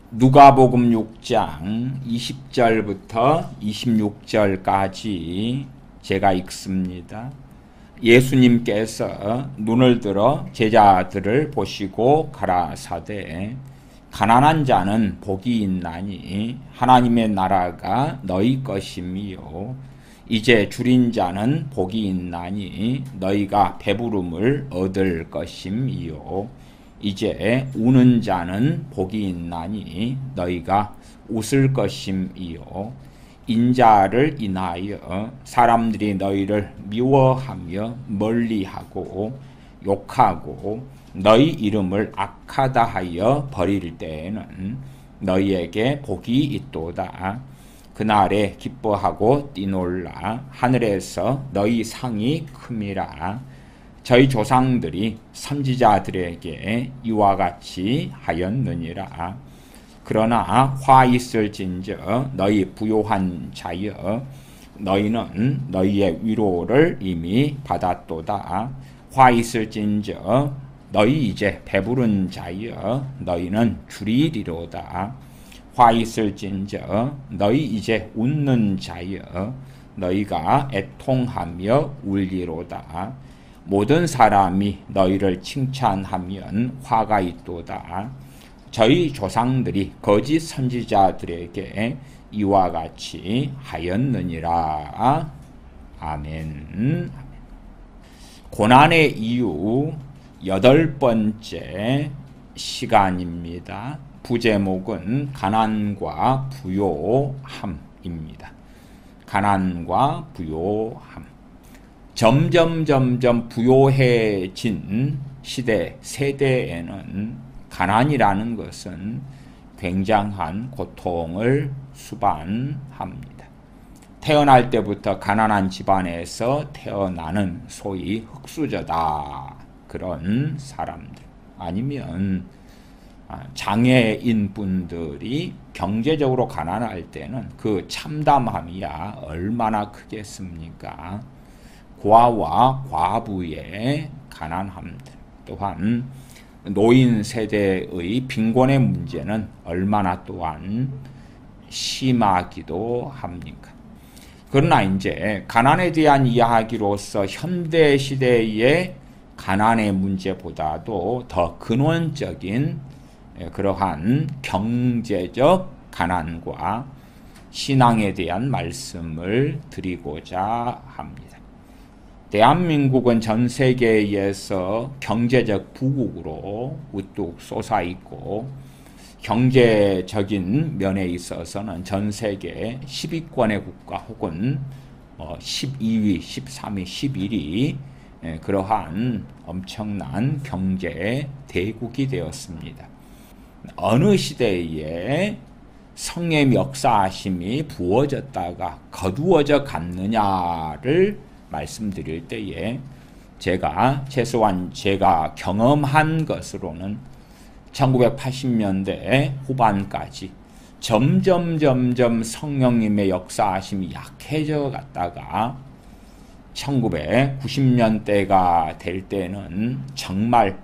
누가복음 6장 20절부터 26절까지 제가 읽습니다. 예수님께서 눈을 들어 제자들을 보시고 가라사대 가난한 자는 복이 있나니 하나님의 나라가 너희 것임이요 이제 줄인 자는 복이 있나니 너희가 배부름을 얻을 것임이요 이제 우는 자는 복이 있나니 너희가 웃을 것임이요 인자를 인하여 사람들이 너희를 미워하며 멀리하고 욕하고 너희 이름을 악하다 하여 버릴 때에는 너희에게 복이 있도다. 그날에 기뻐하고 뛰놀라. 하늘에서 너희 상이 큼이라. 저희 조상들이 선지자들에게 이와 같이 하였느니라. 그러나 화 있을진저 너희 부요한 자여 너희는 너희의 위로를 이미 받았도다. 화 있을진저 너희 이제 배부른 자여 너희는 줄이리로다. 화 있을진저 너희 이제 웃는 자여 너희가 애통하며 울리로다. 모든 사람이 너희를 칭찬하면 화가 있도다. 저희 조상들이 거짓 선지자들에게 이와 같이 하였느니라. 아멘. 고난의 이유 8번째 시간입니다. 부제목은 가난과 부요함입니다. 가난과 부요함. 점점 부요해진 세대에는 가난이라는 것은 굉장한 고통을 수반합니다. 태어날 때부터 가난한 집안에서 태어나는 소위 흙수저다. 그런 사람들. 아니면 장애인 분들이 경제적으로 가난할 때는 그 참담함이야 얼마나 크겠습니까? 고아와 과부의 가난함들, 또한 노인 세대의 빈곤의 문제는 얼마나 또한 심하기도 합니까? 그러나 이제 가난에 대한 이야기로서 현대 시대의 가난의 문제보다도 더 근원적인 그러한 경제적 가난과 신앙에 대한 말씀을 드리고자 합니다. 대한민국은 전 세계에서 경제적 부국으로 우뚝 솟아있고 경제적인 면에 있어서는 전 세계 10위권의 국가 혹은 12위, 13위, 11위 그러한 엄청난 경제 대국이 되었습니다. 어느 시대에 성의 역사심이 부어졌다가 거두어져 갔느냐를 말씀드릴 때에 최소한 제가 경험한 것으로는 1980년대 후반까지 점점 성령님의 역사하심이 약해져 갔다가 1990년대가 될 때는 정말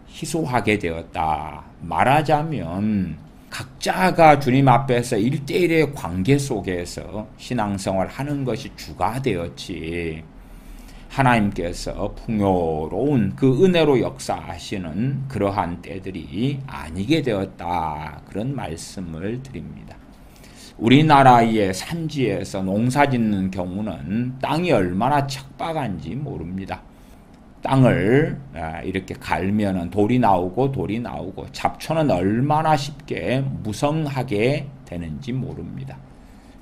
희소하게 되었다. 말하자면 각자가 주님 앞에서 1대1의 관계 속에서 신앙생활 하는 것이 주가 되었지. 하나님께서 풍요로운 그 은혜로 역사하시는 그러한 때들이 아니게 되었다. 그런 말씀을 드립니다. 우리나라의 산지에서 농사 짓는 경우는 땅이 얼마나 척박한지 모릅니다. 땅을 이렇게 갈면은 돌이 나오고 잡초는 얼마나 쉽게 무성하게 되는지 모릅니다.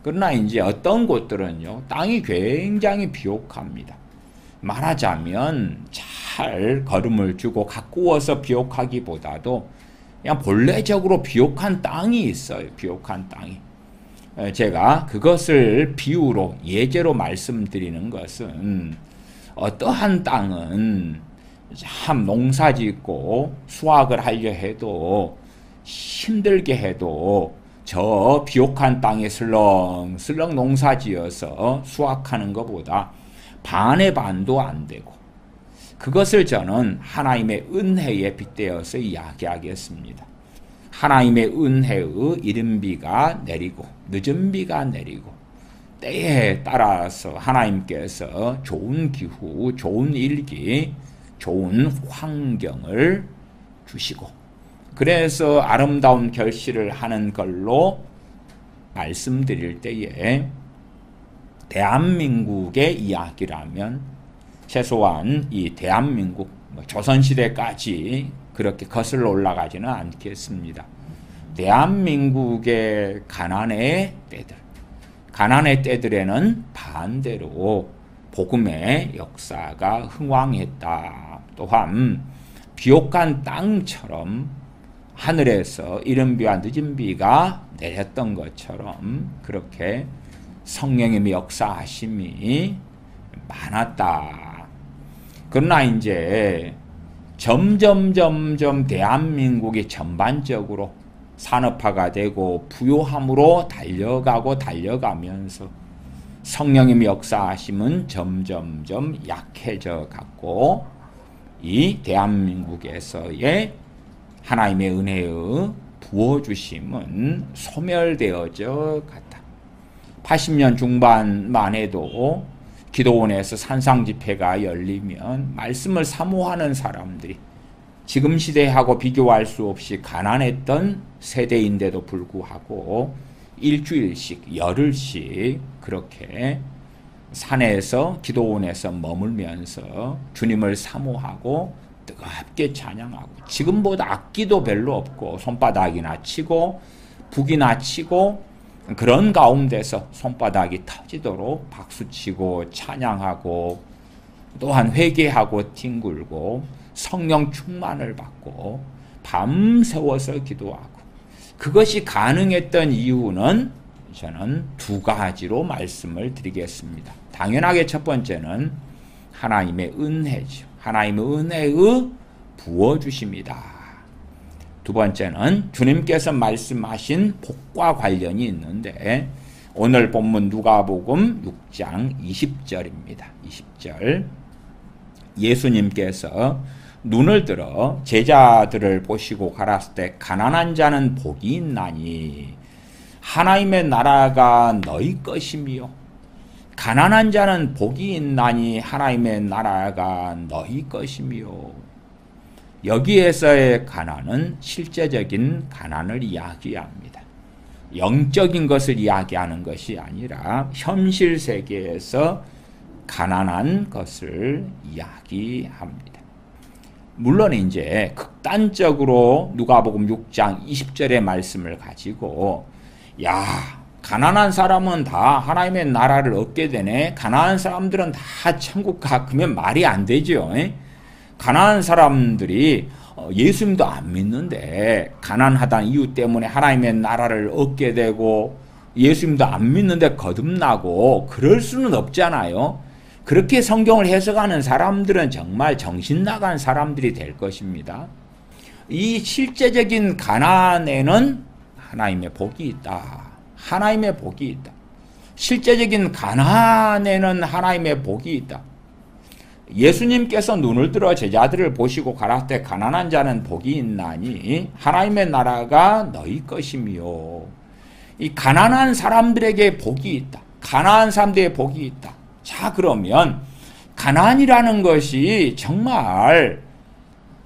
그러나 이제 어떤 곳들은요, 땅이 굉장히 비옥합니다. 말하자면 잘 거름을 주고 가꾸어서 비옥하기보다도 그냥 본래적으로 비옥한 땅이 있어요. 비옥한 땅이. 제가 그것을 비유로 예제로 말씀드리는 것은 어떠한 땅은 참 농사 짓고 수확을 하려 해도 힘들게 해도 저 비옥한 땅에 슬렁슬렁 농사 지어서 수확하는 것보다 반의 반도 안 되고, 그것을 저는 하나님의 은혜에 빗대어서 이야기하겠습니다. 하나님의 은혜의 이른 비가 내리고 늦은 비가 내리고 때에 따라서 하나님께서 좋은 기후, 좋은 일기, 좋은 환경을 주시고 그래서 아름다운 결실을 하는 걸로 말씀드릴 때에 대한민국의 이야기라면 최소한 이 대한민국 조선시대까지 그렇게 거슬러 올라가지는 않겠습니다. 대한민국의 가난의 때들, 가난의 때들에는 반대로 복음의 역사가 흥왕했다. 또한 비옥한 땅처럼 하늘에서 이른 비와 늦은 비가 내렸던 것처럼 그렇게 성령님의 역사하심이 많았다. 그러나 이제 점점 대한민국이 전반적으로 산업화가 되고 부요함으로 달려가면서 성령님의 역사하심은 점점 약해져 갔고 이 대한민국에서의 하나님의 은혜의 부어주심은 소멸되어져 갔다. 80년 중반만 해도 기도원에서 산상집회가 열리면 말씀을 사모하는 사람들이 지금 시대하고 비교할 수 없이 가난했던 세대인데도 불구하고 일주일씩 열흘씩 그렇게 산에서 기도원에서 머물면서 주님을 사모하고 뜨겁게 찬양하고 지금보다 악기도 별로 없고 손바닥이나 치고 북이나 치고 그런 가운데서 손바닥이 터지도록 박수치고 찬양하고 또한 회개하고 뒹굴고 성령 충만을 받고 밤새워서 기도하고 그것이 가능했던 이유는 저는 두 가지로 말씀을 드리겠습니다. 당연하게 첫 번째는 하나님의 은혜죠. 하나님의 은혜의 부어주심이다. 두 번째는 주님께서 말씀하신 복과 관련이 있는데 오늘 본문 누가복음 6장 20절입니다. 20절 예수님께서 눈을 들어 제자들을 보시고 가라사대 때 가난한 자는 복이 있나니 하나님의 나라가 너희 것이며 가난한 자는 복이 있나니 하나님의 나라가 너희 것이며 여기에서의 가난은 실제적인 가난을 이야기합니다. 영적인 것을 이야기하는 것이 아니라 현실 세계에서 가난한 것을 이야기합니다. 물론 이제 극단적으로 누가복음 6장 20절의 말씀을 가지고 가난한 사람은 다 하나님의 나라를 얻게 되네. 가난한 사람들은 다 천국 가. 그러면 말이 안 되죠. 가난한 사람들이 예수님도 안 믿는데 가난하다는 이유 때문에 하나님의 나라를 얻게 되고 예수님도 안 믿는데 거듭나고 그럴 수는 없잖아요. 그렇게 성경을 해석하는 사람들은 정말 정신 나간 사람들이 될 것입니다. 이 실제적인 가난에는 하나님의 복이 있다. 하나님의 복이 있다. 실제적인 가난에는 하나님의 복이 있다. 예수님께서 눈을 들어 제자들을 보시고 가라사대 가난한 자는 복이 있나니 하나님의 나라가 너희 것이며 이 가난한 사람들에게 복이 있다. 가난한 사람들에게 복이 있다. 자, 그러면 가난이라는 것이 정말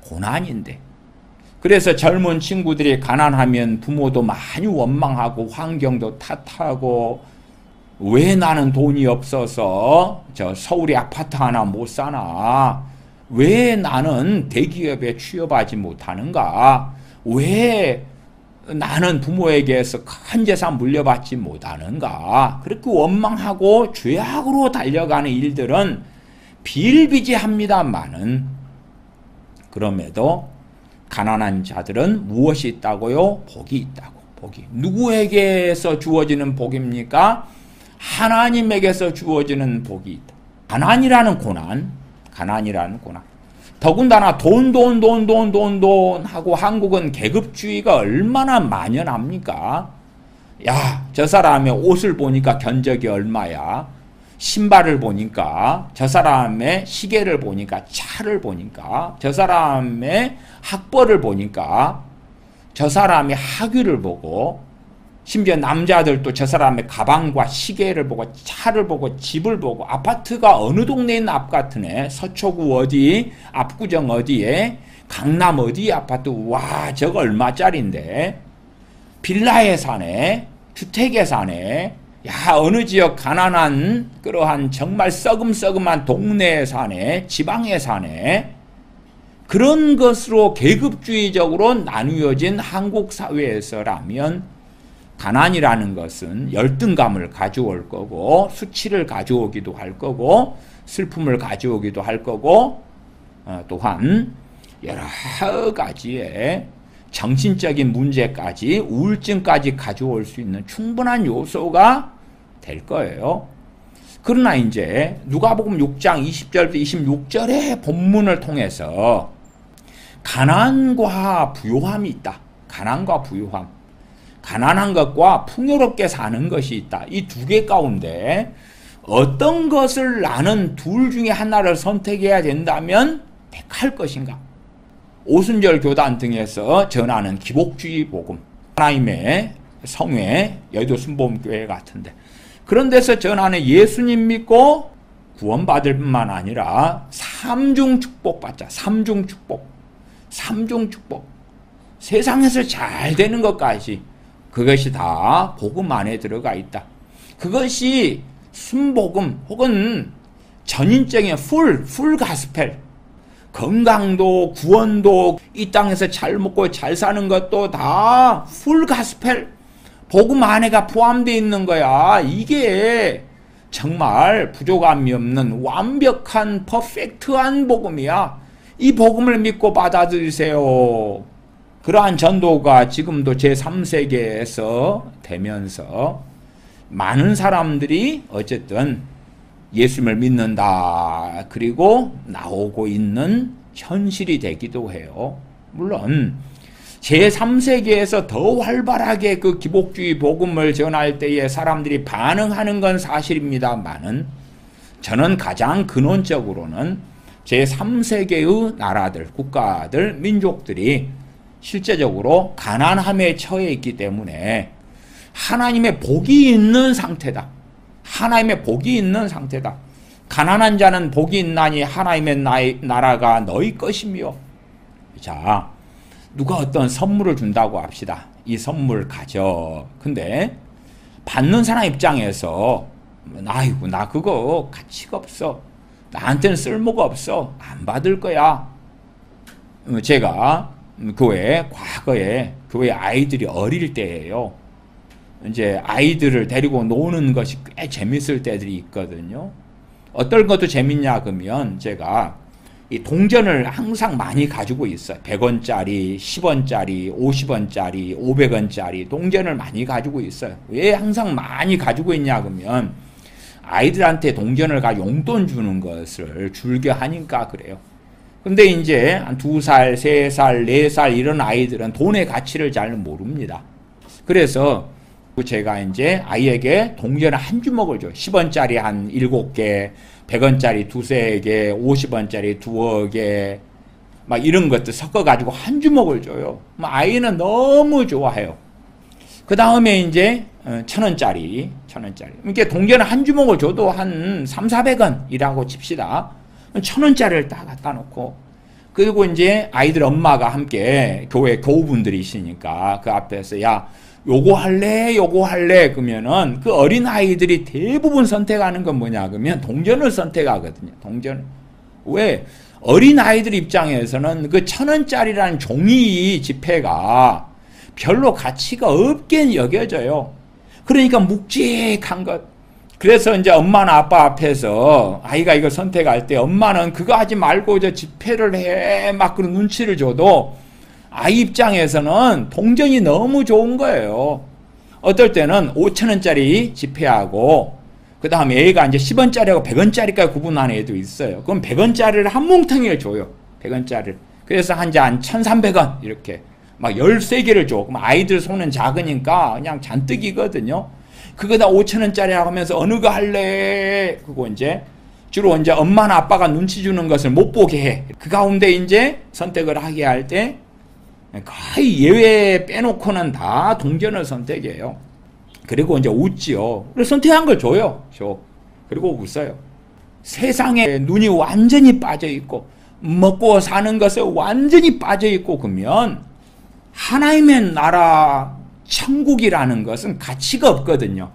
고난인데 그래서 젊은 친구들이 가난하면 부모도 많이 원망하고 환경도 탓하고 왜 나는 돈이 없어서 저 서울에 아파트 하나 못 사나? 왜 나는 대기업에 취업하지 못하는가? 왜 나는 부모에게서 큰 재산 물려받지 못하는가? 그렇게 원망하고 죄악으로 달려가는 일들은 비일비재합니다마는 그럼에도 가난한 자들은 무엇이 있다고요? 복이 있다고. 복이. 누구에게서 주어지는 복입니까? 하나님에게서 주어지는 복이 있다. 가난이라는 고난. 더군다나 돈 하고 한국은 계급주의가 얼마나 만연합니까? 저 사람의 옷을 보니까 견적이 얼마야? 신발을 보니까, 저 사람의 시계를 보니까, 차를 보니까, 저 사람의 학벌을 보니까, 저 사람의 학위를 보고, 심지어 남자들도 저 사람의 가방과 시계를 보고, 차를 보고, 집을 보고, 아파트가 어느 동네에 있는 아파트네, 서초구 어디, 압구정 어디에, 강남 어디 아파트, 와 저거 얼마짜린데, 빌라에 사네, 주택에 사네, 야 어느 지역 가난한 그러한 정말 썩음썩음한 동네에 사네, 지방에 사네, 그런 것으로 계급주의적으로 나누어진 한국 사회에서라면 가난이라는 것은 열등감을 가져올 거고, 수치를 가져오기도 할 거고, 슬픔을 가져오기도 할 거고, 또한 여러 가지의 정신적인 문제까지, 우울증까지 가져올 수 있는 충분한 요소가 될 거예요. 그러나 이제 누가복음 6장 20절부터 26절의 본문을 통해서 가난과 부요함이 있다. 가난과 부요함. 가난한 것과 풍요롭게 사는 것이 있다. 이 두 개 가운데 어떤 것을 나는 둘 중에 하나를 선택해야 된다면 택할 것인가? 오순절 교단 등에서 전하는 기복주의 복음, 하나님의 성회, 여의도 순복음교회 같은데 그런 데서 전하는 예수님 믿고 구원받을 뿐만 아니라 삼중 축복 받자. 삼중 축복. 삼중 축복. 세상에서 잘 되는 것까지 그것이 다 복음 안에 들어가 있다. 그것이 순복음 혹은 전인적인 풀 가스펠, 건강도 구원도 이 땅에서 잘 먹고 잘 사는 것도 다 풀 가스펠, 복음 안에가 포함되어 있는 거야. 이게 정말 부족함이 없는 완벽한 퍼펙트한 복음이야. 이 복음을 믿고 받아들이세요. 그러한 전도가 지금도 제3세계에서 되면서 많은 사람들이 어쨌든 예수님을 믿는다. 그리고 나오고 있는 현실이 되기도 해요. 물론 제3세계에서 더 활발하게 그 기복주의 복음을 전할 때에 사람들이 반응하는 건 사실입니다만은 저는 가장 근원적으로는 제3세계의 나라들, 국가들, 민족들이 실제적으로 가난함에 처해 있기 때문에 하나님의 복이 있는 상태다. 하나님의 복이 있는 상태다. 가난한 자는 복이 있나니 하나님의 나라가 너희 것이며. 자, 누가 어떤 선물을 준다고 합시다. 이 선물 가져. 근데 받는 사람 입장에서 아이고 나 그거 가치가 없어. 나한테는 쓸모가 없어. 안 받을 거야. 제가 과거에 교회 아이들이 어릴 때예요. 이제 아이들을 데리고 노는 것이 꽤 재밌을 때들이 있거든요. 어떤 것도 재밌냐 그러면 제가 이 동전을 항상 많이 가지고 있어요. 100원짜리, 10원짜리, 50원짜리, 500원짜리 동전을 많이 가지고 있어요. 왜 항상 많이 가지고 있냐 그러면 아이들한테 동전을 용돈 주는 것을 즐겨하니까 그래요. 근데 이제 한 2살, 3살, 4살 이런 아이들은 돈의 가치를 잘 모릅니다. 그래서 제가 이제 아이에게 동전을 한 주먹을 줘요. 10원짜리 한 7개, 100원짜리 2-3개, 50원짜리 2개, 막 이런 것들 섞어가지고 한 주먹을 줘요. 아이는 너무 좋아해요. 그 다음에 이제 1,000원짜리. 이렇게 동전을 한 주먹을 줘도 한 300-400원이라고 칩시다. 1,000원짜리를 딱 갖다 놓고, 그리고 이제 아이들 엄마가 함께 교회 교우분들이 있으니까 그 앞에서 야, 요거 할래? 그러면은 그 어린 아이들이 대부분 선택하는 건 뭐냐 그러면 동전을 선택하거든요. 동전. 왜? 어린 아이들 입장에서는 그 1,000원짜리라는 종이 지폐가 별로 가치가 없게 여겨져요. 그러니까 묵직한 것. 그래서 이제 엄마나 아빠 앞에서 아이가 이걸 선택할 때 엄마는 그거 하지 말고 저 지폐를 해. 막 그런 눈치를 줘도 아이 입장에서는 동전이 너무 좋은 거예요. 어떨 때는 5,000원짜리 지폐하고 그 다음에 애가 이제 10원짜리하고 100원짜리까지 구분하는 애도 있어요. 그럼 100원짜리를 한 뭉텅이를 줘요. 100원짜리를. 그래서 한 1,300원 이렇게 막 13개를 줘. 그럼 아이들 손은 작으니까 그냥 잔뜩이거든요. 그거다 5,000원짜리 하면서 어느 거 할래? 그거 이제 주로 이제 엄마나 아빠가 눈치 주는 것을 못 보게 해. 그 가운데 이제 선택을 하게 할 때 거의 예외 빼놓고는 다 동전을 선택해요. 그리고 이제 웃지요. 그래서 선택한 걸 줘요. 그리고 웃어요. 세상에 눈이 완전히 빠져있고 먹고 사는 것에 완전히 빠져있고 그러면 하나님의 나라 천국이라는 것은 가치가 없거든요.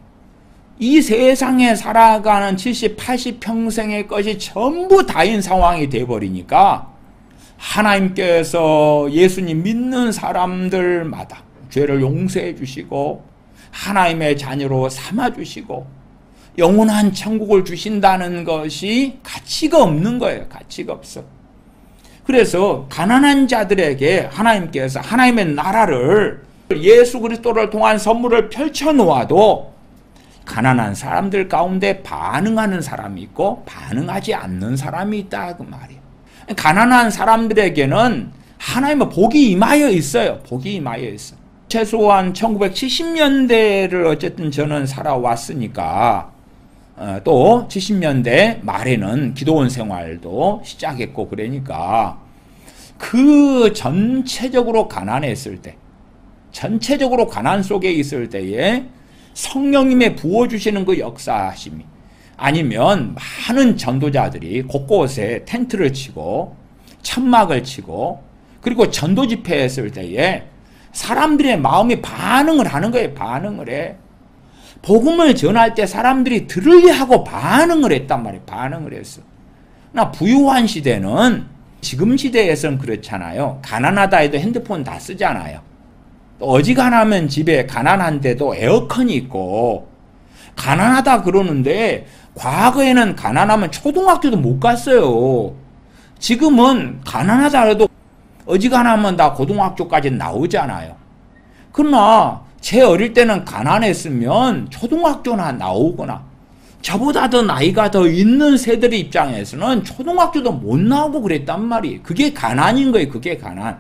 이 세상에 살아가는 70, 80평생의 것이 전부 다인 상황이 돼버리니까 하나님께서 예수님 믿는 사람들마다 죄를 용서해 주시고 하나님의 자녀로 삼아 주시고 영원한 천국을 주신다는 것이 가치가 없는 거예요. 가치가 없어. 그래서 가난한 자들에게 하나님께서 하나님의 나라를 예수 그리스도를 통한 선물을 펼쳐 놓아도 가난한 사람들 가운데 반응하는 사람이 있고 반응하지 않는 사람이 있다 그 말이에요. 가난한 사람들에게는 하나님의 복이 임하여 있어요. 복이 임하여 있어요. 최소한 1970년대를 어쨌든 저는 살아왔으니까 또 70년대 말에는 기도원 생활도 시작했고 그러니까 그 전체적으로 가난했을 때 전체적으로 가난 속에 있을 때에 성령님의 부어주시는 그 역사하심이 아니면 많은 전도자들이 곳곳에 텐트를 치고 천막을 치고 그리고 전도 집회했을 때에 사람들의 마음이 반응을 하는 거예요. 반응을 해. 복음을 전할 때 사람들이 들으려 하고 반응을 했단 말이에요. 반응을 했어. 나 부유한 시대는 지금 시대에선 그렇잖아요. 가난하다 해도 핸드폰 다 쓰잖아요. 또 어지간하면 집에 가난한데도 에어컨이 있고 가난하다 그러는데 과거에는 가난하면 초등학교도 못 갔어요. 지금은 가난하다 해도 어지간하면 다 고등학교까지 나오잖아요. 그러나 제 어릴 때는 가난했으면 초등학교나 나오거나 저보다 더 나이가 더 있는 세대의 입장에서는 초등학교도 못 나오고 그랬단 말이에요. 그게 가난인 거예요. 그게 가난.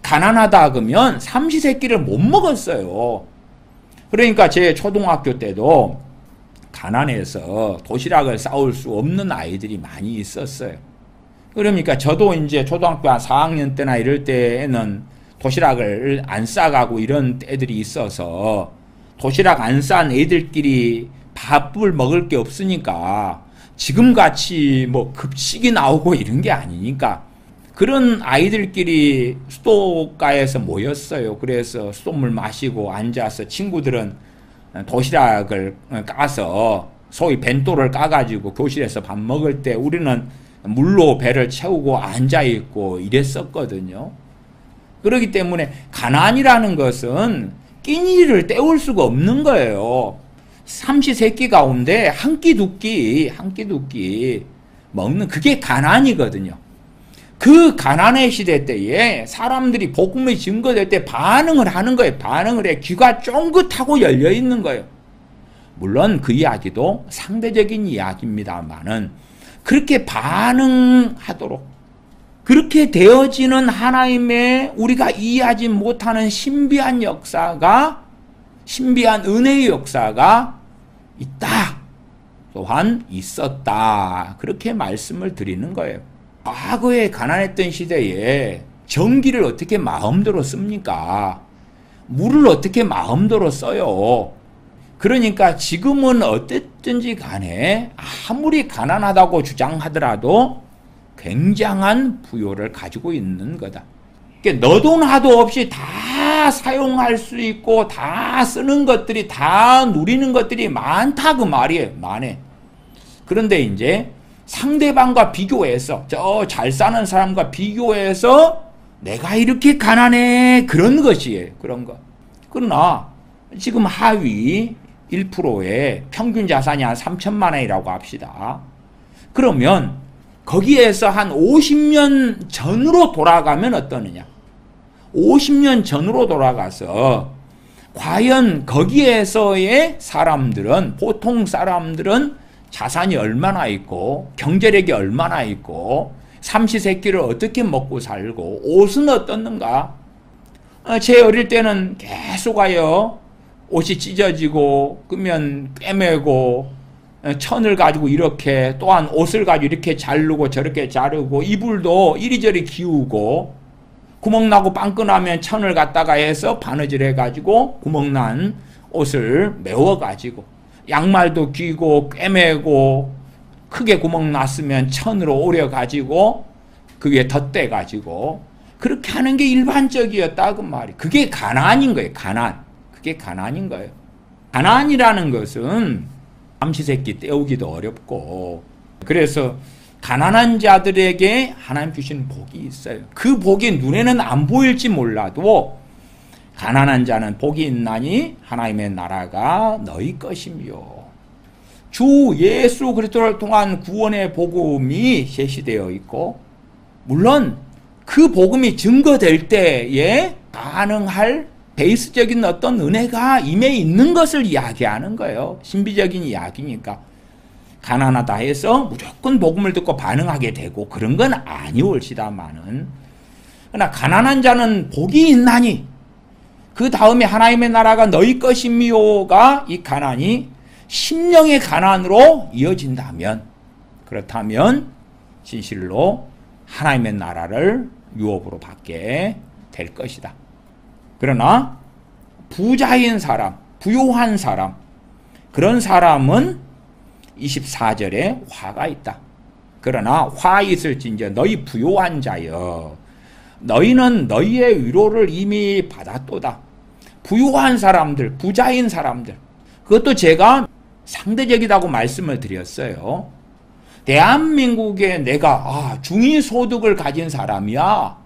가난하다 그러면 삼시세끼를 못 먹었어요. 그러니까 제 초등학교 때도 가난해서 도시락을 싸올 수 없는 아이들이 많이 있었어요. 그러니까 저도 이제 초등학교 한 4학년 때나 이럴 때에는 도시락을 안 싸가고 이런 때들이 있어서 도시락 안 싼 애들끼리 밥을 먹을 게 없으니까 지금같이 뭐 급식이 나오고 이런 게 아니니까 그런 아이들끼리 수도가에서 모였어요. 그래서 수돗물 마시고 앉아서 친구들은 도시락을 까서 소위 벤또를 까가지고 교실에서 밥 먹을 때 우리는 물로 배를 채우고 앉아있고 이랬었거든요. 그렇기 때문에 가난이라는 것은 끼니를 때울 수가 없는 거예요. 삼시세끼 가운데 한 끼 두 끼 먹는 그게 가난이거든요. 그 가난의 시대 때에 사람들이 복음이 증거될 때 반응을 하는 거예요. 반응을 해. 귀가 쫑긋하고 열려 있는 거예요. 물론 그 이야기도 상대적인 이야기입니다만은 그렇게 반응하도록 그렇게 되어지는 하나님의 우리가 이해하지 못하는 신비한 역사가 신비한 은혜의 역사가 있다. 또한 있었다. 그렇게 말씀을 드리는 거예요. 과거에 가난했던 시대에 전기를 어떻게 마음대로 씁니까? 물을 어떻게 마음대로 써요? 그러니까 지금은 어땠든지 간에 아무리 가난하다고 주장하더라도 굉장한 부요를 가지고 있는 거다. 그러니까 너도 나도 없이 다 사용할 수 있고 다 쓰는 것들이 다 누리는 것들이 많다 그 말이에요. 많아. 그런데 이제 상대방과 비교해서 저 잘 사는 사람과 비교해서 내가 이렇게 가난해 그런 것이에요. 그런 거. 그러나 지금 하위 1%의 평균 자산이 한 3천만 원이라고 합시다. 그러면 거기에서 한 50년 전으로 돌아가면 어떠느냐? 50년 전으로 돌아가서 과연 거기에서의 사람들은 보통 사람들은 자산이 얼마나 있고 경제력이 얼마나 있고 삼시세끼를 어떻게 먹고 살고 옷은 어떻는가? 제 어릴 때는 계속하여 옷이 찢어지고 끄면 꿰매고 천을 가지고 이렇게 또한 옷을 가지고 이렇게 자르고 저렇게 자르고 이불도 이리저리 기우고 구멍나고 빵끈하면 천을 갖다가 해서 바느질 해가지고 구멍난 옷을 메워가지고 양말도 끼고 꿰매고 크게 구멍 났으면 천으로 오려가지고 그 위에 덧대가지고 그렇게 하는 게 일반적이었다 그 말이. 그게 가난인 거예요. 가난. 그게 가난인 거예요. 가난이라는 것은 삼시세끼 때우기도 어렵고 그래서 가난한 자들에게 하나님 주신 복이 있어요. 그 복이 눈에는 안 보일지 몰라도 가난한 자는 복이 있나니 하나님의 나라가 너희 것이며 주 예수 그리스도를 통한 구원의 복음이 제시되어 있고 물론 그 복음이 증거될 때에 가능할 베이스적인 어떤 은혜가 임해 있는 것을 이야기하는 거예요. 신비적인 이야기니까. 가난하다 해서 무조건 복음을 듣고 반응하게 되고 그런 건 아니올지다마는 그러나 가난한 자는 복이 있나니 그 다음에 하나님의 나라가 너희 것이미요가 이 가난이 심령의 가난으로 이어진다면 그렇다면 진실로 하나님의 나라를 유업으로 받게 될 것이다. 그러나 부자인 사람, 부요한 사람 그런 사람은 24절에 화가 있다. 그러나 화 있을진저 너희 부요한 자여 너희는 너희의 위로를 이미 받았도다. 부요한 사람들, 부자인 사람들 그것도 제가 상대적이라고 말씀을 드렸어요. 대한민국에 내가 중위소득을 가진 사람이야.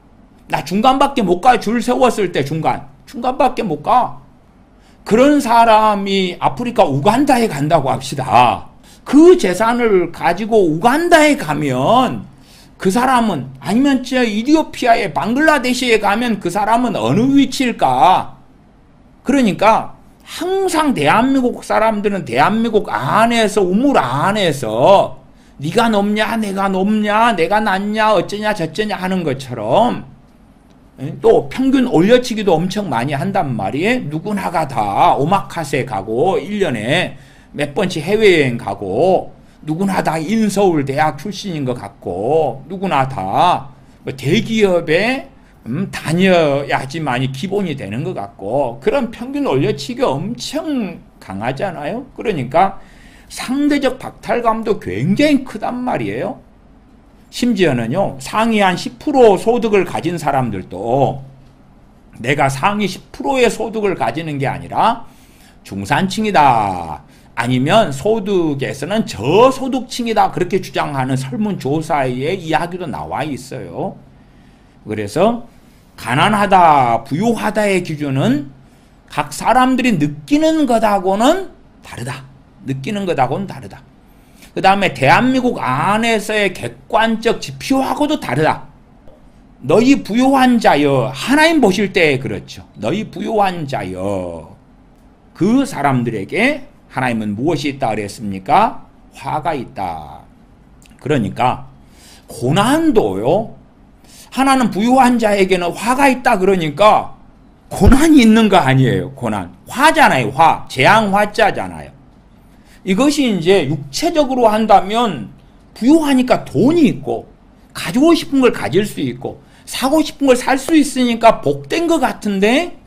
나 중간밖에 못 가. 줄 세웠을 때 중간밖에 못 가. 그런 사람이 아프리카 우간다에 간다고 합시다. 그 재산을 가지고 우간다에 가면 그 사람은 아니면 저 이디오피아에 방글라데시에 가면 그 사람은 어느 위치일까? 그러니까 항상 대한민국 사람들은 대한민국 안에서 우물 안에서 네가 높냐 내가 높냐 내가 낫냐 어쩌냐 저쩌냐 하는 것처럼 또 평균 올려치기도 엄청 많이 한단 말이에요. 누구나가 다 오마카세 가고 1년에 몇 번씩 해외여행 가고 누구나 다 인서울 대학 출신인 것 같고 누구나 다 대기업에 다녀야지만이 기본이 되는 것 같고 그런 평균 올려치기가 엄청 강하잖아요. 그러니까 상대적 박탈감도 굉장히 크단 말이에요. 심지어는요 상위 한 10% 소득을 가진 사람들도 내가 상위 10%의 소득을 가지는 게 아니라 중산층이다 아니면 소득에서는 저소득층이다 그렇게 주장하는 설문조사의 이야기도 나와 있어요. 그래서 가난하다 부유하다의 기준은 각 사람들이 느끼는 것하고는 다르다. 느끼는 것하고는 다르다. 그 다음에 대한민국 안에서의 객관적 지표하고도 다르다. 너희 부요한 자여 하나님 보실 때 그렇죠. 너희 부요한 자여 그 사람들에게 하나님은 무엇이 있다 그랬습니까? 화가 있다. 그러니까 고난도요. 하나는 부유한 자에게는 화가 있다 그러니까 고난이 있는 거 아니에요. 고난. 화잖아요. 화. 재앙 화자잖아요. 이것이 이제 육체적으로 한다면 부유하니까 돈이 있고 가지고 싶은 걸 가질 수 있고 사고 싶은 걸 살 수 있으니까 복된 것 같은데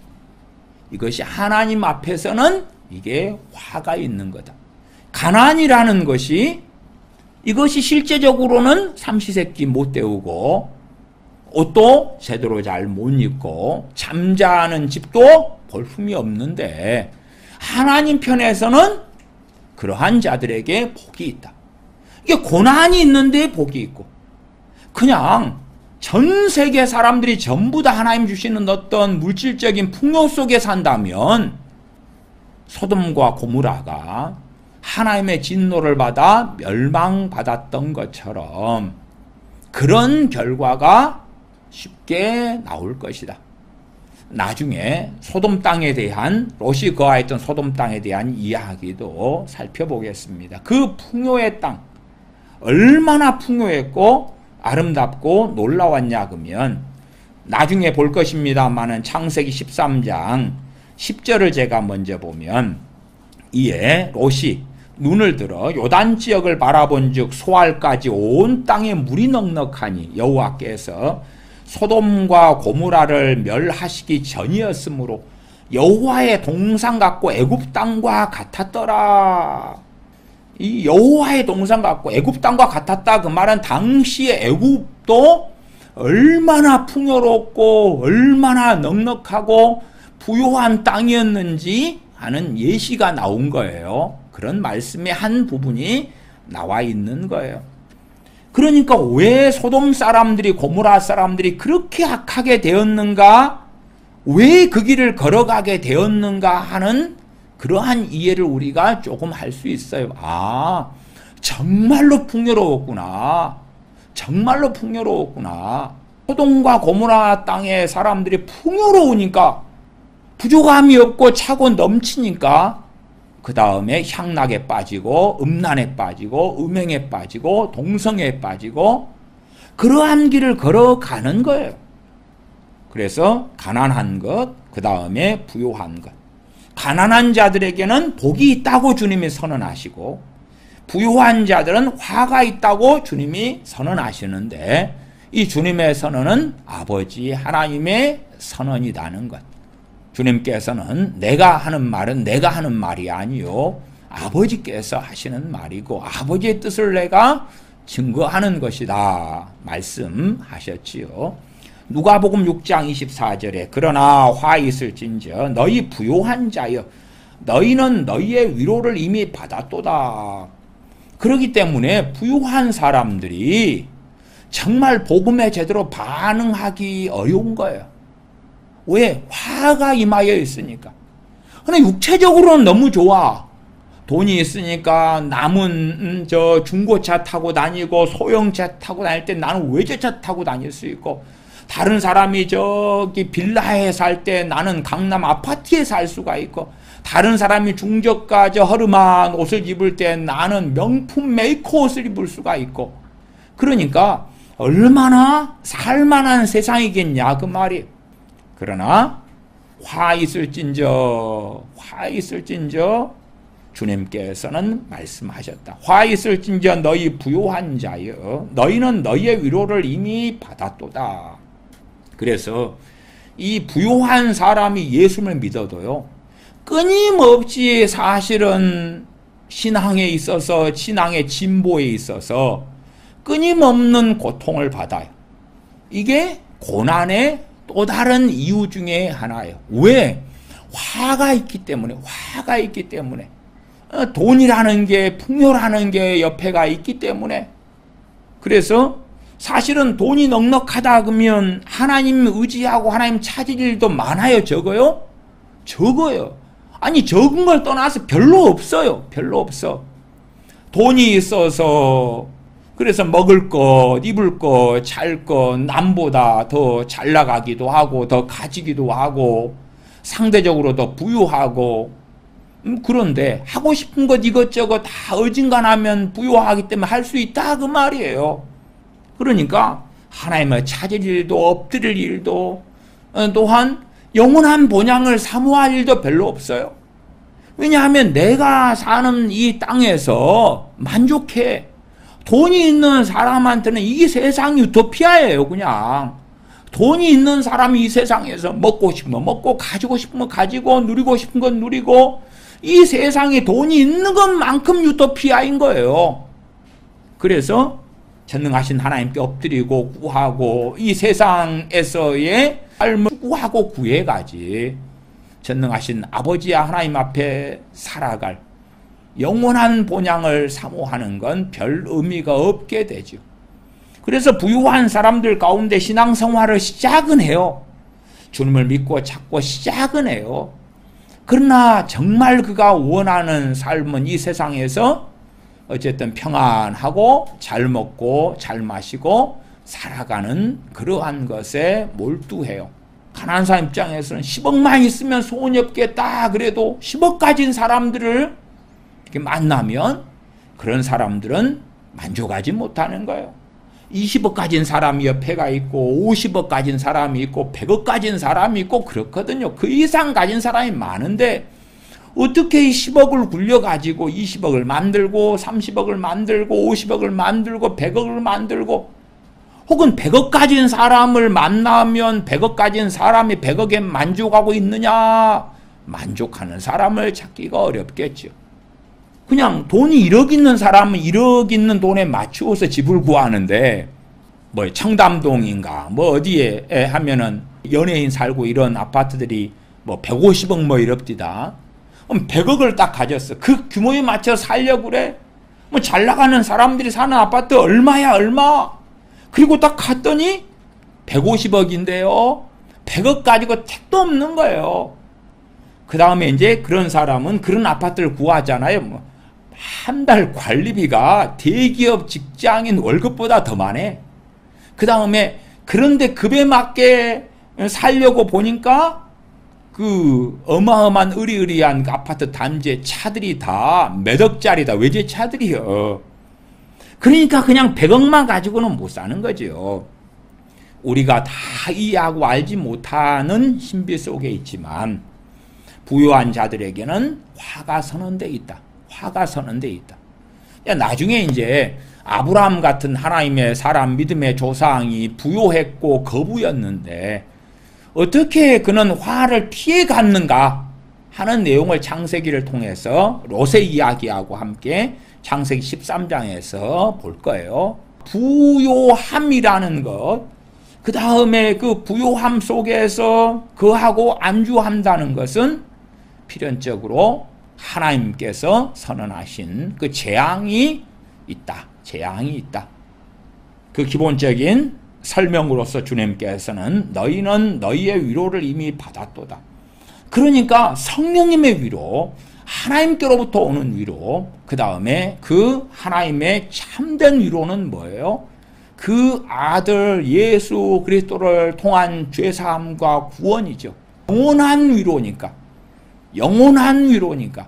이것이 하나님 앞에서는 이게 화가 있는 거다. 가난이라는 것이 이것이 실제적으로는 삼시세끼 못 때우고 옷도 제대로 잘 못 입고 잠자는 집도 볼품이 없는데 하나님 편에서는 그러한 자들에게 복이 있다. 이게 고난이 있는데 복이 있고 그냥 전 세계 사람들이 전부 다 하나님 주시는 어떤 물질적인 풍요 속에 산다면 소돔과 고무라가 하나님의 진노를 받아 멸망받았던 것처럼 그런 결과가 쉽게 나올 것이다. 나중에 소돔 땅에 대한 롯이 거하였던 소돔 땅에 대한 이야기도 살펴보겠습니다. 그 풍요의 땅 얼마나 풍요했고 아름답고 놀라웠냐 그러면 나중에 볼 것입니다만은 창세기 13장 10절을 제가 먼저 보면 이에 롯이 눈을 들어 요단 지역을 바라본즉 소알까지 온 땅에 물이 넉넉하니 여호와께서 소돔과 고모라를 멸하시기 전이었으므로 여호와의 동상 같고 애굽 땅과 같았더라. 이 여호와의 동상 같고 애굽 땅과 같았다. 그 말은 당시의 애굽도 얼마나 풍요롭고 얼마나 넉넉하고 부요한 땅이었는지 하는 예시가 나온 거예요. 그런 말씀의 한 부분이 나와 있는 거예요. 그러니까 왜 소돔 사람들이 고모라 사람들이 그렇게 악하게 되었는가? 왜 그 길을 걸어가게 되었는가 하는 그러한 이해를 우리가 조금 할 수 있어요. 아, 정말로 풍요로웠구나. 정말로 풍요로웠구나. 소돔과 고모라 땅의 사람들이 풍요로우니까 부족함이 없고 차고 넘치니까 그 다음에 향락에 빠지고 음란에 빠지고 음행에 빠지고 동성애에 빠지고 그러한 길을 걸어가는 거예요. 그래서 가난한 것, 그 다음에 부요한 것. 가난한 자들에게는 복이 있다고 주님이 선언하시고 부요한 자들은 화가 있다고 주님이 선언하시는데 이 주님의 선언은 아버지 하나님의 선언이라는 것. 주님께서는 내가 하는 말은 내가 하는 말이 아니요 아버지께서 하시는 말이고 아버지의 뜻을 내가 증거하는 것이다 말씀하셨지요. 누가복음 6장 24절에 그러나 화 있을진저 너희 부요한 자여 너희는 너희의 위로를 이미 받았도다. 그렇기 때문에 부요한 사람들이 정말 복음에 제대로 반응하기 어려운 거예요. 왜? 화가 임하여 있으니까. 근데 육체적으로는 너무 좋아. 돈이 있으니까 남은 저 중고차 타고 다니고 소형차 타고 다닐 때 나는 외제차 타고 다닐 수 있고 다른 사람이 저기 빌라에 살 때 나는 강남 아파트에 살 수가 있고 다른 사람이 중저가 저 허름한 옷을 입을 때 나는 명품 메이커 옷을 입을 수가 있고 그러니까 얼마나 살만한 세상이겠냐 그 말이. 그러나 화 있을진저 주님께서는 말씀하셨다. 화 있을진저 너희 부요한 자여 너희는 너희의 위로를 이미 받았도다. 그래서 이 부요한 사람이 예수를 믿어도요 끊임없이 사실은 신앙에 있어서 신앙의 진보에 있어서 끊임없는 고통을 받아요. 이게 고난의 또 다른 이유 중에 하나예요. 왜? 화가 있기 때문에 돈이라는 게 풍요라는 게 옆에가 있기 때문에 그래서 사실은 돈이 넉넉하다 그러면 하나님 의지하고 하나님 찾을 일도 많아요? 적어요? 적어요. 아니 적은 걸 떠나서 별로 없어요. 별로 없어. 돈이 있어서 그래서 먹을 것, 입을 것, 잘 것, 남보다 더 잘 나가기도 하고 더 가지기도 하고 상대적으로 더 부유하고 그런데 하고 싶은 것 이것저것 다 어진간하면 부유하기 때문에 할 수 있다 그 말이에요. 그러니까 하나님을 찾을 일도 엎드릴 일도 또한 영원한 본향을 사모할 일도 별로 없어요. 왜냐하면 내가 사는 이 땅에서 만족해. 돈이 있는 사람한테는 이 세상이 유토피아예요. 그냥 돈이 있는 사람이 이 세상에서 먹고 싶은 거 먹고 가지고 싶은 거 가지고 누리고 싶은 건 누리고 이 세상에 돈이 있는 것만큼 유토피아인 거예요. 그래서 전능하신 하나님께 엎드리고 구하고 이 세상에서의 삶을 구하고 구해가지 전능하신 아버지와 하나님 앞에 살아갈 영원한 본향을 사모하는 건 별 의미가 없게 되죠. 그래서 부유한 사람들 가운데 신앙생활을 시작은 해요. 주님을 믿고 찾고 시작은 해요. 그러나 정말 그가 원하는 삶은 이 세상에서 어쨌든 평안하고 잘 먹고 잘 마시고 살아가는 그러한 것에 몰두해요. 가난한 사람 입장에서는 10억만 있으면 소원이 없겠다 그래도 10억 가진 사람들을 이렇게 만나면 그런 사람들은 만족하지 못하는 거예요. 20억 가진 사람이 옆에가 있고 50억 가진 사람이 있고 100억 가진 사람이 있고 그렇거든요. 그 이상 가진 사람이 많은데 어떻게 이 10억을 굴려가지고 20억을 만들고 30억을 만들고 50억을 만들고 100억을 만들고 혹은 100억 가진 사람을 만나면 100억 가진 사람이 100억에 만족하고 있느냐? 만족하는 사람을 찾기가 어렵겠죠. 그냥 돈이 1억 있는 사람은 1억 있는 돈에 맞추어서 집을 구하는데, 뭐 청담동인가 뭐 어디에 하면은 연예인 살고 이런 아파트들이 뭐 150억 뭐 이럽디다. 그럼 100억을 딱 가졌어. 그 규모에 맞춰 살려고 그래. 뭐 잘 나가는 사람들이 사는 아파트 얼마야 얼마. 그리고 딱 갔더니 150억인데요. 100억 가지고 택도 없는 거예요. 그 다음에 이제 그런 사람은 그런 아파트를 구하잖아요. 뭐 한 달 관리비가 대기업 직장인 월급보다 더 많아. 그 다음에 그런데 급에 맞게 살려고 보니까 그 어마어마한 으리으리한 아파트 단지의 차들이 다 몇 억짜리다. 외제차들이요. 그러니까 그냥 100억만 가지고는 못 사는 거죠. 우리가 다 이해하고 알지 못하는 신비 속에 있지만 부유한 자들에게는 화가 서는 데 있다. 화가 서는 데 있다. 나중에 이제 아브라함 같은 하나님의 사람 믿음의 조상이 부유했고 거부였는데 어떻게 그는 화를 피해 갔는가 하는 내용을 창세기를 통해서 롯의 이야기하고 함께 창세기 13장에서 볼 거예요. 부요함이라는 것, 그 다음에 그 부요함 속에서 거하고 안주한다는 것은 필연적으로 하나님께서 선언하신 그 재앙이 있다. 재앙이 있다. 그 기본적인 설명으로서 주님께서는 너희는 너희의 위로를 이미 받았도다. 그러니까 성령님의 위로, 하나님께로부터 오는 위로, 그 다음에 그 하나님의 참된 위로는 뭐예요? 그 아들 예수 그리스도를 통한 죄사함과 구원이죠. 영원한 위로니까. 영원한 위로니까.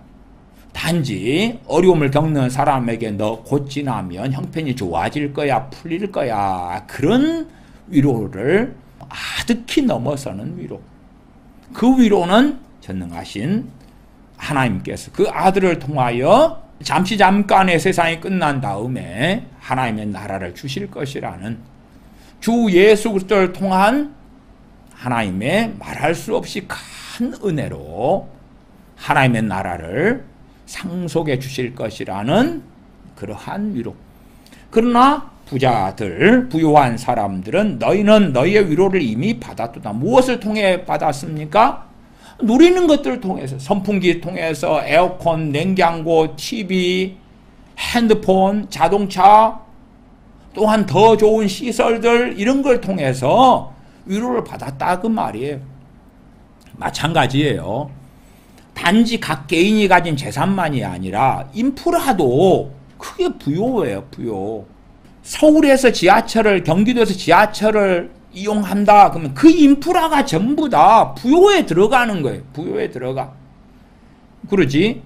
단지 어려움을 겪는 사람에게 너 곧 지나면 형편이 좋아질 거야, 풀릴 거야. 그런 위로를 아득히 넘어서는 위로. 그 위로는 전능하신 하나님께서 그 아들을 통하여 잠깐의 세상이 끝난 다음에 하나님의 나라를 주실 것이라는 주 예수 그리스도를 통한 하나님의 말할 수 없이 큰 은혜로 하나님의 나라를 상속해 주실 것이라는 그러한 위로. 그러나 부자들, 부유한 사람들은 너희는 너희의 위로를 이미 받았도다. 무엇을 통해 받았습니까? 누리는 것들을 통해서, 선풍기 통해서 에어컨, 냉장고, TV, 핸드폰, 자동차, 또한 더 좋은 시설들 이런 걸 통해서 위로를 받았다 그 말이에요. 마찬가지예요. 단지 각 개인이 가진 재산만이 아니라 인프라도 크게 부요해요. 부요. 서울에서 지하철을, 경기도에서 지하철을 이용한다 그러면 그 인프라가 전부 다 부요에 들어가는 거예요. 부요에 들어가. 그러지?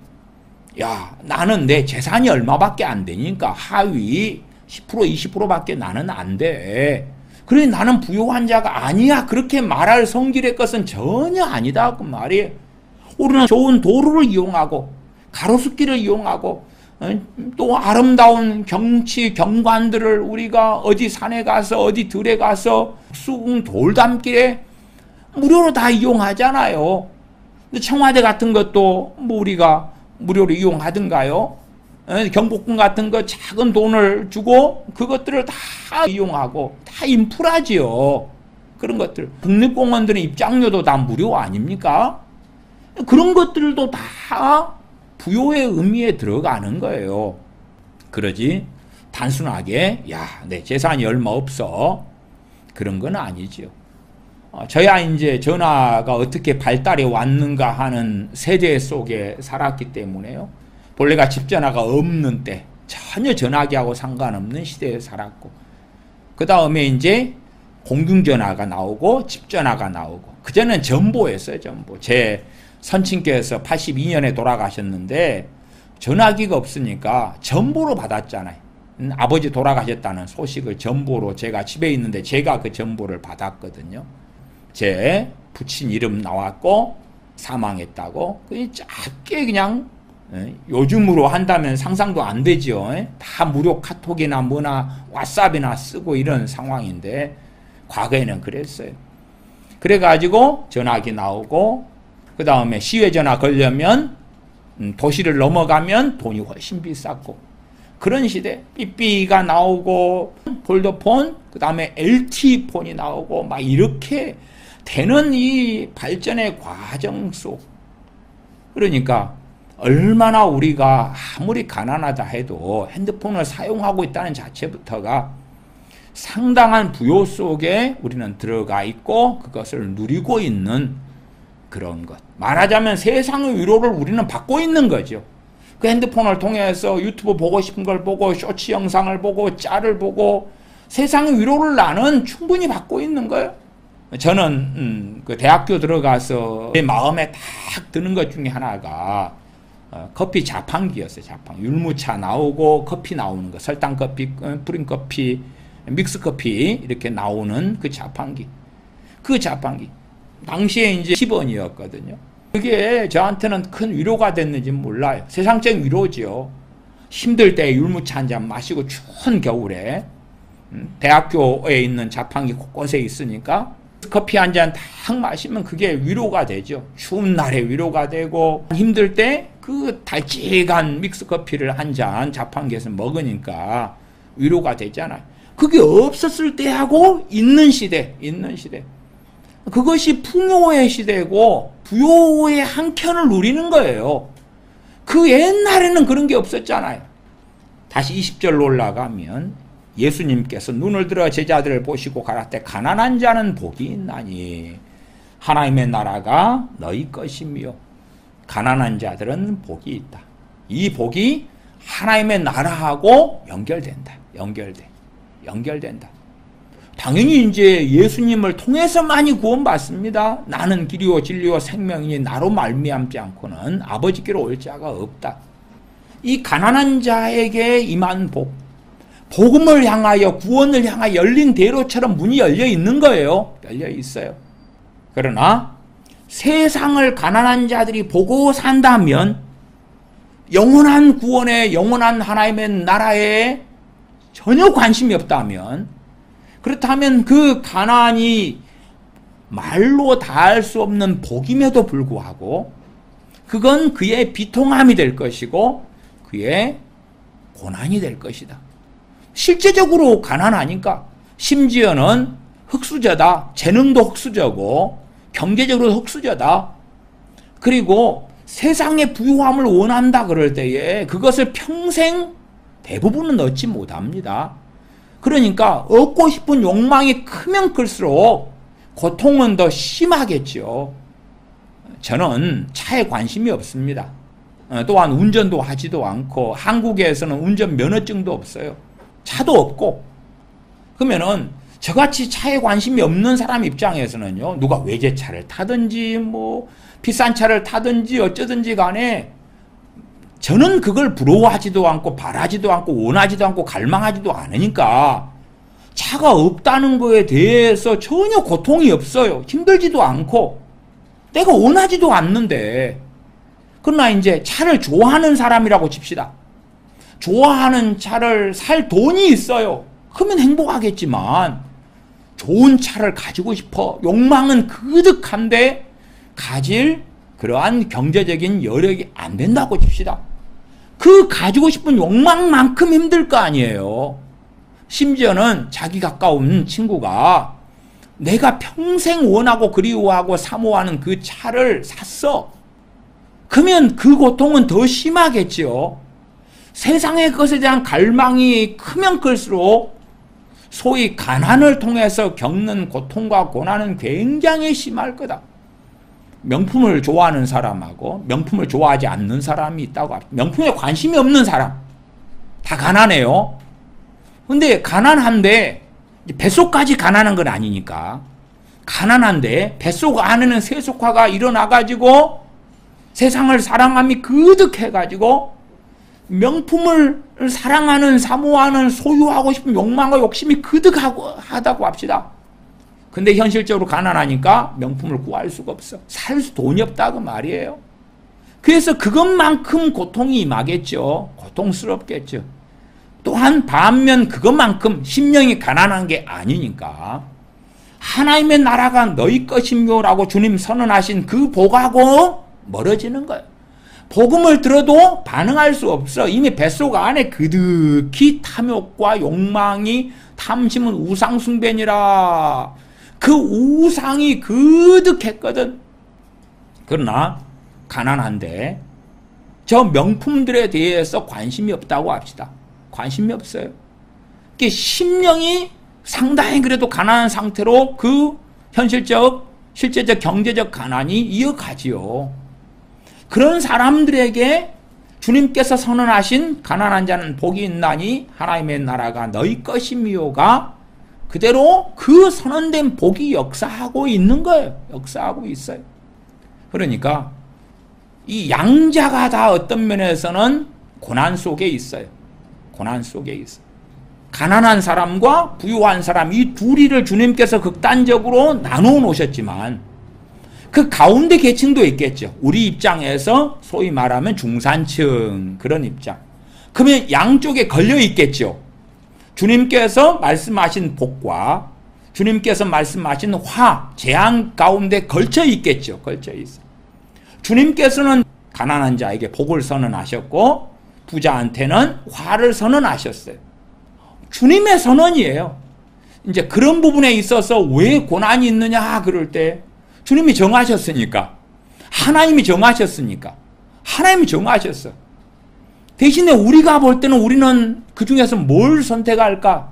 야, 나는 내 재산이 얼마밖에 안 되니까 하위 10% 20%밖에 나는 안 돼. 그래 나는 부유한 자가 아니야. 그렇게 말할 성질의 것은 전혀 아니다 그 말이에요. 우리는 좋은 도로를 이용하고 가로수길을 이용하고 또 아름다운 경치 경관들을 우리가 어디 산에 가서 어디 들에 가서 수궁 돌담길에 무료로 다 이용하잖아요. 근데 청와대 같은 것도 뭐 우리가 무료로 이용하든가요. 경복궁 같은 거 작은 돈을 주고 그것들을 다 이용하고 다 인프라지요. 그런 것들. 국립공원들은 입장료도 다 무료 아닙니까? 그런 것들도 다 부요의 의미에 들어가는 거예요. 그러지 단순하게 야, 내 재산이 얼마 없어. 그런 건 아니죠. 저야 이제 전화가 어떻게 발달해 왔는가 하는 세대 속에 살았기 때문에요. 본래가 집전화가 없는 때 전혀 전화기하고 상관없는 시대에 살았고 그 다음에 이제 공중전화가 나오고 집전화가 나오고 그전엔 전보였어요. 전보. 제 선친께서 82년에 돌아가셨는데 전화기가 없으니까 전보로 받았잖아요. 아버지 돌아가셨다는 소식을 전보로 제가 집에 있는데 제가 그 전보를 받았거든요. 제 부친 이름 나왔고 사망했다고 그냥 작게 그냥 요즘으로 한다면 상상도 안 되죠. 다 무료 카톡이나 뭐나 왓츠앱이나 쓰고 이런 상황인데 과거에는 그랬어요. 그래가지고 전화기 나오고 그 다음에 시외전화 걸려면 도시를 넘어가면 돈이 훨씬 비쌌고 그런 시대. 삐삐가 나오고 폴더폰 그 다음에 LT폰이 나오고 막 이렇게 되는 이 발전의 과정 속 그러니까 얼마나 우리가 아무리 가난하다 해도 핸드폰을 사용하고 있다는 자체부터가 상당한 부요 속에 우리는 들어가 있고 그것을 누리고 있는 그런 것. 말하자면 세상의 위로를 우리는 받고 있는 거죠. 그 핸드폰을 통해서 유튜브 보고 싶은 걸 보고 쇼츠 영상을 보고 짤을 보고 세상의 위로를 나는 충분히 받고 있는 거예요. 저는 그 대학교 들어가서 제 마음에 딱 드는 것 중에 하나가 커피 자판기였어요. 자판. 율무차 나오고 커피 나오는 거. 설탕 커피, 프린 커피, 믹스 커피 이렇게 나오는 그 자판기. 그 자판기. 당시에 이제 10원이었거든요. 그게 저한테는 큰 위로가 됐는지 몰라요. 세상적 위로죠. 힘들 때 율무차 한 잔 마시고 추운 겨울에 대학교에 있는 자판기 곳곳에 있으니까 커피 한 잔 딱 마시면 그게 위로가 되죠. 추운 날에 위로가 되고 힘들 때 그 달찍한 믹스커피를 한 잔 자판기에서 먹으니까 위로가 되잖아요. 그게 없었을 때하고 있는 시대. 그것이 풍요의 시대고 부요의 한켠을 누리는 거예요. 그 옛날에는 그런 게 없었잖아요. 다시 20절로 올라가면 예수님께서 눈을 들어 제자들을 보시고 가라되 가난한 자는 복이 있나니 하나님의 나라가 너희 것이며 가난한 자들은 복이 있다. 이 복이 하나님의 나라하고 연결된다. 연결된다. 당연히 이제 예수님을 통해서만이 구원받습니다. 나는 길이요 진리요 생명이니 나로 말미암지 않고는 아버지께로 올 자가 없다. 이 가난한 자에게 임한 복, 복음을 향하여 구원을 향하여 열린 대로처럼 문이 열려 있는 거예요. 열려 있어요. 그러나 세상을 가난한 자들이 보고 산다면 영원한 구원에 영원한 하나님의 나라에 전혀 관심이 없다면 그렇다면 그 가난이 말로 다할 수 없는 복임에도 불구하고 그건 그의 비통함이 될 것이고 그의 고난이 될 것이다. 실제적으로 가난하니까 심지어는 흙수저다. 재능도 흙수저고 경제적으로 흙수저다. 그리고 세상의 부유함을 원한다 그럴 때에 그것을 평생 대부분은 얻지 못합니다. 그러니까 얻고 싶은 욕망이 크면 클수록 고통은 더 심하겠죠. 저는 차에 관심이 없습니다. 또한 운전도 하지도 않고 한국에서는 운전 면허증도 없어요. 차도 없고. 그러면은 저같이 차에 관심이 없는 사람 입장에서는요. 누가 외제차를 타든지 뭐 비싼 차를 타든지 어쩌든지 간에 저는 그걸 부러워하지도 않고 바라지도 않고 원하지도 않고 갈망하지도 않으니까 차가 없다는 거에 대해서 전혀 고통이 없어요. 힘들지도 않고 내가 원하지도 않는데 그러나 이제 차를 좋아하는 사람이라고 칩시다. 좋아하는 차를 살 돈이 있어요. 그러면 행복하겠지만 좋은 차를 가지고 싶어 욕망은 그득한데 가질 그러한 경제적인 여력이 안 된다고 칩시다. 그 가지고 싶은 욕망만큼 힘들 거 아니에요. 심지어는 자기 가까운 친구가 내가 평생 원하고 그리워하고 사모하는 그 차를 샀어. 그러면 그 고통은 더 심하겠죠. 세상의 것에 대한 갈망이 크면 클수록 소위 가난을 통해서 겪는 고통과 고난은 굉장히 심할 거다. 명품을 좋아하는 사람하고 명품을 좋아하지 않는 사람이 있다고 합니다. 명품에 관심이 없는 사람 다 가난해요. 근데 가난한데 뱃속까지 가난한 건 아니니까 가난한데 뱃속 안에는 세속화가 일어나가지고 세상을 사랑함이 그득해가지고 명품을 사랑하는 사모하는 소유하고 싶은 욕망과 욕심이 그득하다고 합시다. 근데 현실적으로 가난하니까 명품을 구할 수가 없어. 살 돈이 없다고 말이에요. 그래서 그것만큼 고통이 임하겠죠. 고통스럽겠죠. 또한 반면 그것만큼 심령이 가난한 게 아니니까 하나님의 나라가 너희 것이며라고 주님 선언하신 그 복하고 멀어지는 거예요. 복음을 들어도 반응할 수 없어. 이미 뱃속 안에 그득히 탐욕과 욕망이, 탐심은 우상숭배니라. 그 우상이 그득했거든. 그러나 가난한데 저 명품들에 대해서 관심이 없다고 합시다. 관심이 없어요. 이게 심령이 상당히 그래도 가난한 상태로 그 현실적, 실제적 경제적 가난이 이어가지요. 그런 사람들에게 주님께서 선언하신 가난한 자는 복이 있나니 하나님의 나라가 너희 것이미요가 그대로 그 선언된 복이 역사하고 있는 거예요. 역사하고 있어요. 그러니까 이 양자가 다 어떤 면에서는 고난 속에 있어요. 고난 속에 있어요. 가난한 사람과 부유한 사람 이 둘이를 주님께서 극단적으로 나누어 놓으셨지만 그 가운데 계층도 있겠죠. 우리 입장에서 소위 말하면 중산층 그런 입장. 그러면 양쪽에 걸려 있겠죠. 주님께서 말씀하신 복과 주님께서 말씀하신 화, 재앙 가운데 걸쳐 있겠죠. 걸쳐 있어. 주님께서는 가난한 자에게 복을 선언하셨고 부자한테는 화를 선언하셨어요. 주님의 선언이에요. 이제 그런 부분에 있어서 왜 고난이 있느냐 그럴 때 주님이 정하셨으니까. 하나님이 정하셨으니까. 하나님이 정하셨어. 대신에 우리가 볼 때는 우리는 그 중에서 뭘 선택할까?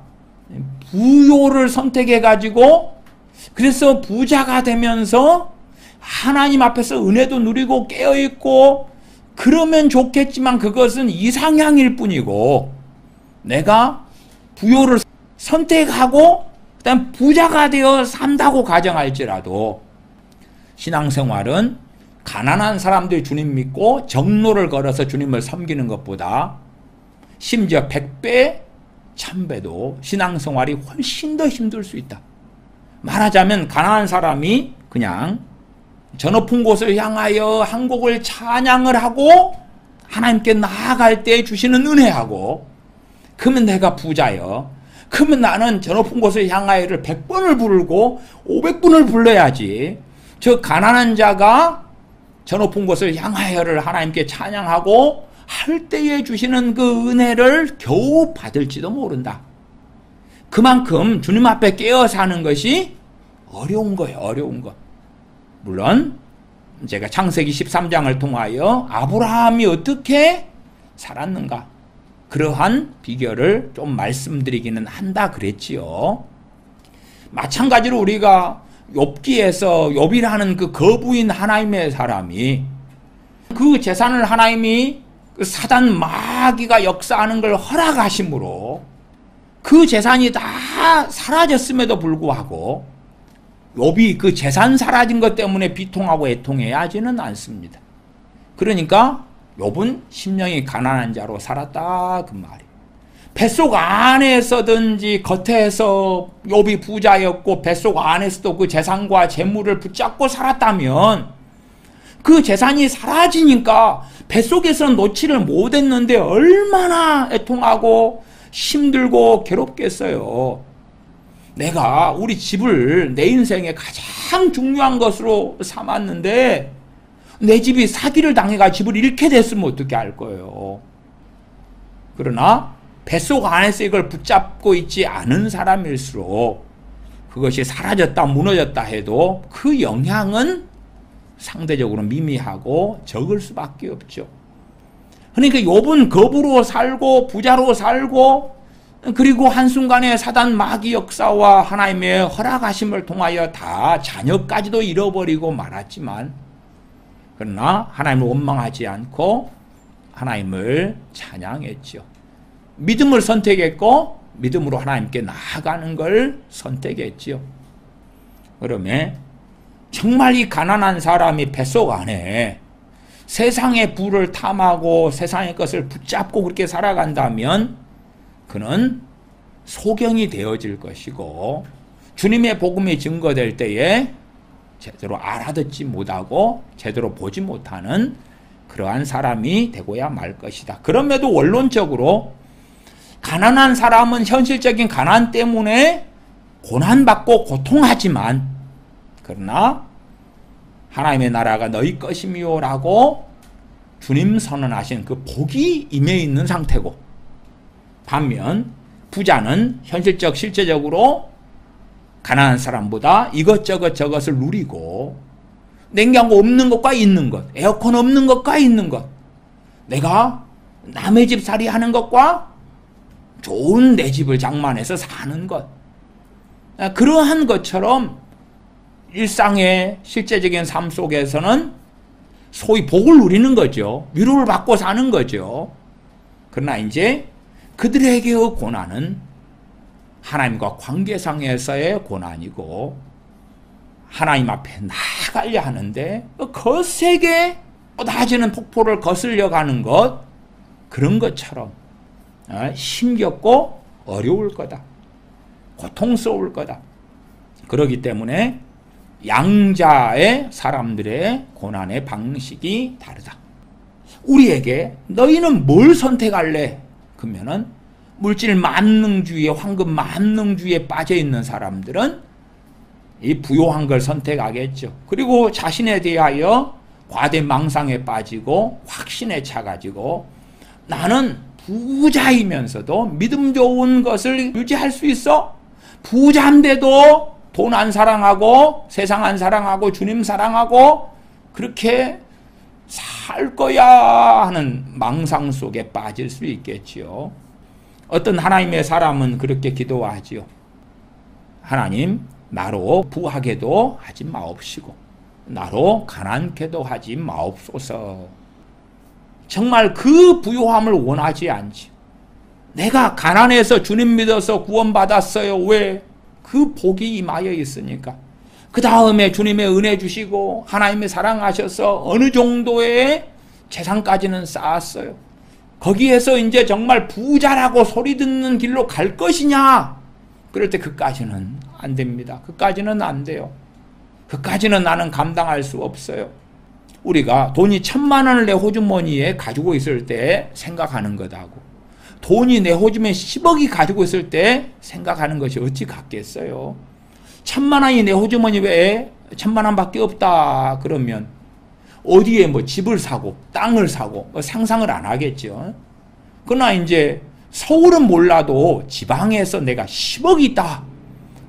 부요를 선택해가지고 그래서 부자가 되면서 하나님 앞에서 은혜도 누리고 깨어있고 그러면 좋겠지만 그것은 이상향일 뿐이고 내가 부요를 선택하고 그다음 부자가 되어 산다고 가정할지라도 신앙생활은 가난한 사람들이 주님 믿고 정로를 걸어서 주님을 섬기는 것보다 심지어 100배, 1000배도 신앙생활이 훨씬 더 힘들 수 있다. 말하자면 가난한 사람이 그냥 저 높은 곳을 향하여 한 곡을 찬양을 하고 하나님께 나아갈 때 주시는 은혜하고 그러면 내가 부자여. 그러면 나는 저 높은 곳을 향하여를 100번을 부르고 500번을 불러야지. 저 가난한 자가 저 높은 곳을 향하여를 하나님께 찬양하고 할 때에 주시는 그 은혜를 겨우 받을지도 모른다. 그만큼 주님 앞에 깨어 사는 것이 어려운 거예요. 어려운 거. 물론 제가 창세기 13장을 통하여 아브라함이 어떻게 살았는가 그러한 비결을 좀 말씀드리기는 한다 그랬지요. 마찬가지로 우리가 욥기에서 욥이라는 그 거부인 하나님의 사람이 그 재산을 하나님이 그 사단 마귀가 역사하는 걸 허락하심으로 그 재산이 다 사라졌음에도 불구하고 욥이 그 재산 사라진 것 때문에 비통하고 애통해야 하지는 않습니다. 그러니까 욥은 심령이 가난한 자로 살았다 그 말이에요. 뱃속 안에서든지 겉에서 욥이 부자였고 뱃속 안에서도 그 재산과 재물을 붙잡고 살았다면 그 재산이 사라지니까 뱃속에서는 놓지를 못했는데 얼마나 애통하고 힘들고 괴롭겠어요. 내가 우리 집을 내 인생에 가장 중요한 것으로 삼았는데 내 집이 사기를 당해가 집을 잃게 됐으면 어떻게 할 거예요. 그러나 뱃속 안에서 이걸 붙잡고 있지 않은 사람일수록 그것이 사라졌다 무너졌다 해도 그 영향은 상대적으로 미미하고 적을 수밖에 없죠. 그러니까 욥은 거부로 살고 부자로 살고 그리고 한순간에 사단 마귀 역사와 하나님의 허락하심을 통하여 다 자녀까지도 잃어버리고 말았지만 그러나 하나님을 원망하지 않고 하나님을 찬양했죠. 믿음을 선택했고 믿음으로 하나님께 나아가는 걸 선택했죠. 그러면 정말 이 가난한 사람이 뱃속 안에 세상의 부를 탐하고 세상의 것을 붙잡고 그렇게 살아간다면 그는 소경이 되어질 것이고 주님의 복음이 증거될 때에 제대로 알아듣지 못하고 제대로 보지 못하는 그러한 사람이 되고야 말 것이다. 그럼에도 원론적으로 가난한 사람은 현실적인 가난 때문에 고난받고 고통하지만, 그러나 하나님의 나라가 너희 것이미요 라고 주님 선언하신 그 복이 임해 있는 상태고, 반면 부자는 현실적 실제적으로 가난한 사람보다 이것저것 저것을 누리고, 냉장고 없는 것과 있는 것, 에어컨 없는 것과 있는 것, 내가 남의 집 살이 하는 것과 좋은 내 집을 장만해서 사는 것, 그러한 것처럼 일상의 실제적인 삶 속에서는 소위 복을 누리는 거죠. 위로를 받고 사는 거죠. 그러나 이제 그들에게의 고난은 하나님과 관계상에서의 고난이고, 하나님 앞에 나아가려 하는데 거세게 쏟아지는 폭포를 거슬려 가는 것, 그런 것처럼 힘겹고 어려울 거다. 고통스러울 거다. 그렇기 때문에 양자의 사람들의 고난의 방식이 다르다. 우리에게 너희는 뭘 선택할래? 그러면은 물질 만능주의에, 황금 만능주의에 빠져 있는 사람들은 이 부요한 걸 선택하겠죠. 그리고 자신에 대하여 과대 망상에 빠지고 확신에 차가지고, 나는 부자이면서도 믿음 좋은 것을 유지할 수 있어? 부자인데도 돈 안 사랑하고 세상 안 사랑하고 주님 사랑하고 그렇게 살 거야 하는 망상 속에 빠질 수 있겠지요. 어떤 하나님의 사람은 그렇게 기도하지요. 하나님, 나로 부하게도 하지 마옵시고 나로 가난케도 하지 마옵소서. 정말 그 부요함을 원하지 않지. 내가 가난해서 주님 믿어서 구원받았어요. 왜? 그 복이 임하여 있으니까. 그 다음에 주님의 은혜 주시고 하나님의 사랑하셔서 어느 정도의 재산까지는 쌓았어요. 거기에서 이제 정말 부자라고 소리 듣는 길로 갈 것이냐? 그럴 때 그까지는 안 됩니다. 그까지는 안 돼요. 그까지는 나는 감당할 수 없어요. 우리가 돈이 1,000만 원을 내 호주머니에 가지고 있을 때 생각하는 것하고 돈이 내 호주머니에 10억이 가지고 있을 때 생각하는 것이 어찌 같겠어요? 1,000만 원이 내 호주머니에 1,000만 원밖에 없다 그러면 어디에 뭐 집을 사고 땅을 사고 뭐 상상을 안 하겠죠. 그러나 이제 서울은 몰라도 지방에서 내가 10억이 있다.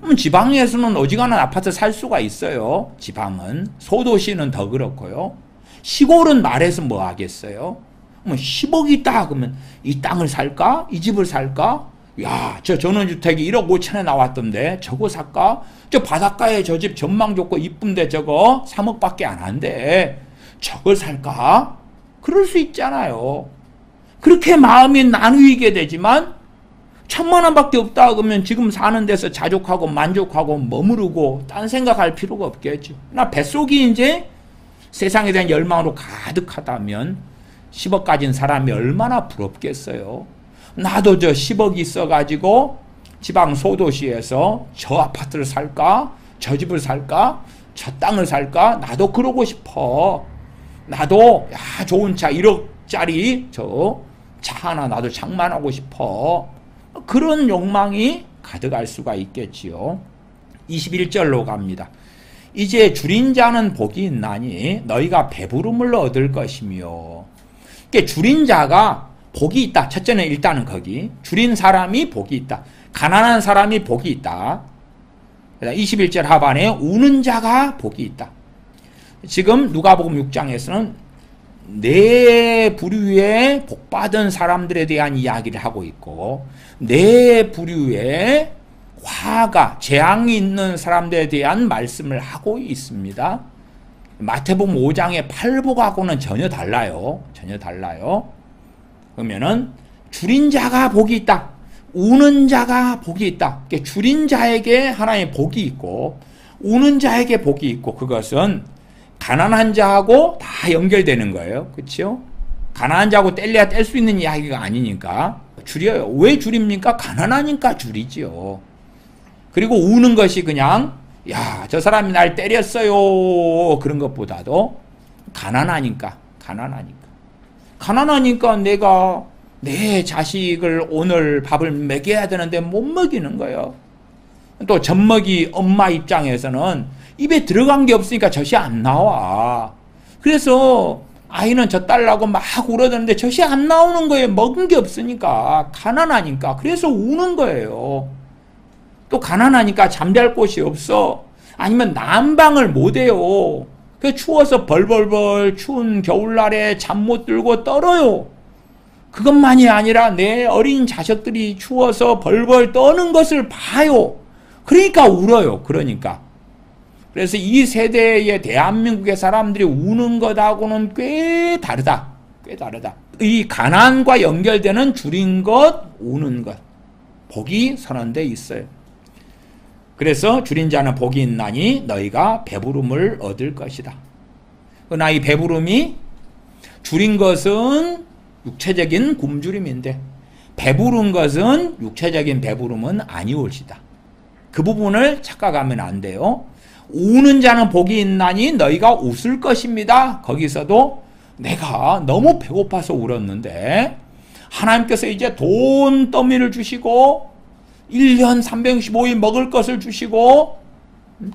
그럼 지방에서는 어지간한 아파트 살 수가 있어요. 지방은. 소도시는 더 그렇고요. 시골은 말해서 뭐 하겠어요? 뭐 10억이 있다 그러면 이 땅을 살까? 이 집을 살까? 야, 저 전원주택이 1억 5천에 나왔던데 저거 살까? 저 바닷가에 저 집 전망 좋고 이쁜데 저거 3억밖에 안 한대. 저걸 살까? 그럴 수 있잖아요. 그렇게 마음이 나누이게 되지만 1,000만 원밖에 없다 그러면 지금 사는 데서 자족하고 만족하고 머무르고 딴 생각할 필요가 없겠죠. 나 뱃속이 이제 세상에 대한 열망으로 가득하다면 10억 가진 사람이 얼마나 부럽겠어요. 나도 저 10억이 있어가지고 지방 소도시에서 저 아파트를 살까? 저 집을 살까? 저 땅을 살까? 나도 그러고 싶어. 나도 야 좋은 차 1억짜리 저 차 하나 나도 장만하고 싶어. 그런 욕망이 가득할 수가 있겠지요. 21절로 갑니다. 이제 줄인 자는 복이 있나니 너희가 배부름을 얻을 것이며. 그러니까 줄인 자가 복이 있다. 첫째는 일단은 거기 줄인 사람이 복이 있다. 가난한 사람이 복이 있다. 21절 하반에 우는 자가 복이 있다. 지금 누가복음 6장에서는 네 부류의 복받은 사람들에 대한 이야기를 하고 있고 네 부류의 화가 재앙이 있는 사람들에 대한 말씀을 하고 있습니다. 마태복음 5장의 팔복하고는 전혀 달라요. 전혀 달라요. 그러면은 줄인 자가 복이 있다. 우는 자가 복이 있다. 줄인 자에게 하나의 복이 있고 우는 자에게 복이 있고 그것은 가난한 자하고 다 연결되는 거예요. 그렇죠? 가난한 자하고 뗄래야 뗄 수 있는 이야기가 아니니까 줄여요. 왜 줄입니까? 가난하니까 줄이죠. 그리고 우는 것이 그냥 야, 저 사람이 날 때렸어요. 그런 것보다도 가난하니까. 가난하니까 내가 내 자식을 오늘 밥을 먹여야 되는데 못 먹이는 거예요. 또 젖먹이 엄마 입장에서는 입에 들어간 게 없으니까 젖이 안 나와. 그래서 아이는 젖 달라고 막 울어대는데 젖이 안 나오는 거예요. 먹은 게 없으니까. 가난하니까. 그래서 우는 거예요. 또 가난하니까 잠잘 곳이 없어. 아니면 난방을 못 해요. 그 추워서 벌벌벌 추운 겨울날에 잠 못 들고 떨어요. 그것만이 아니라 내 어린 자식들이 추워서 벌벌 떠는 것을 봐요. 그러니까 울어요. 그러니까. 그래서 이 세대의 대한민국의 사람들이 우는 것하고는 꽤 다르다. 꽤 다르다. 이 가난과 연결되는 줄인 것, 우는 것. 복이 선언되어 있어요. 그래서 줄인 자는 복이 있나니 너희가 배부름을 얻을 것이다. 그러나 이 배부름이 줄인 것은 육체적인 굶주림인데 배부른 것은 육체적인 배부름은 아니올시다. 그 부분을 착각하면 안 돼요. 우는 자는 복이 있나니 너희가 웃을 것입니다. 거기서도 내가 너무 배고파서 울었는데 하나님께서 이제 돈 더미를 주시고 1년 365일 먹을 것을 주시고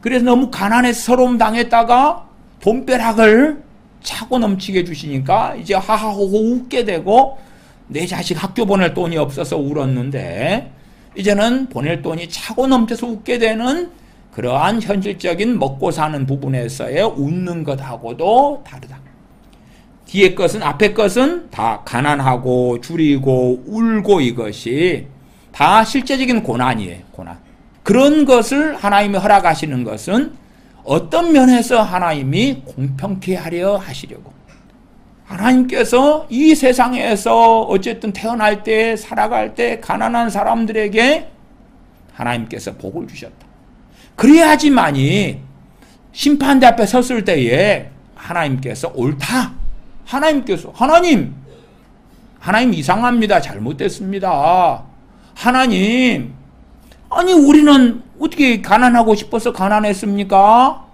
그래서 너무 가난해서 서러움 당했다가 돈벼락을 차고 넘치게 주시니까 이제 하하호호 웃게 되고 내 자식 학교 보낼 돈이 없어서 울었는데 이제는 보낼 돈이 차고 넘쳐서 웃게 되는 그러한 현실적인 먹고 사는 부분에서의 웃는 것하고도 다르다. 뒤에 것은 앞에 것은 다 가난하고 줄이고 울고 이것이 다 실제적인 고난이에요. 고난. 그런 것을 하나님이 허락하시는 것은 어떤 면에서 하나님이 공평케 하려 하시려고. 하나님께서 이 세상에서 어쨌든 태어날 때 살아갈 때 가난한 사람들에게 하나님께서 복을 주셨다. 그래야지만이 심판대 앞에 섰을 때에 하나님께서 옳다. 하나님께서 하나님 이상합니다. 잘못됐습니다. 하나님 아니 우리는 어떻게 가난하고 싶어서 가난했습니까?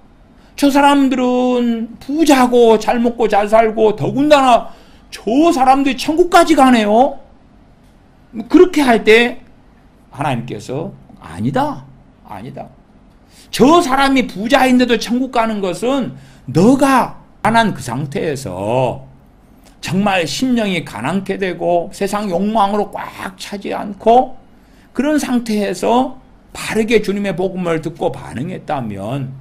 저 사람들은 부자고 잘 먹고 잘 살고 더군다나 저 사람들이 천국까지 가네요. 그렇게 할 때 하나님께서 아니다. 저 사람이 부자인데도 천국 가는 것은 너가 가난한 그 상태에서 정말 심령이 가난케 되고 세상 욕망으로 꽉 차지 않고 그런 상태에서 바르게 주님의 복음을 듣고 반응했다면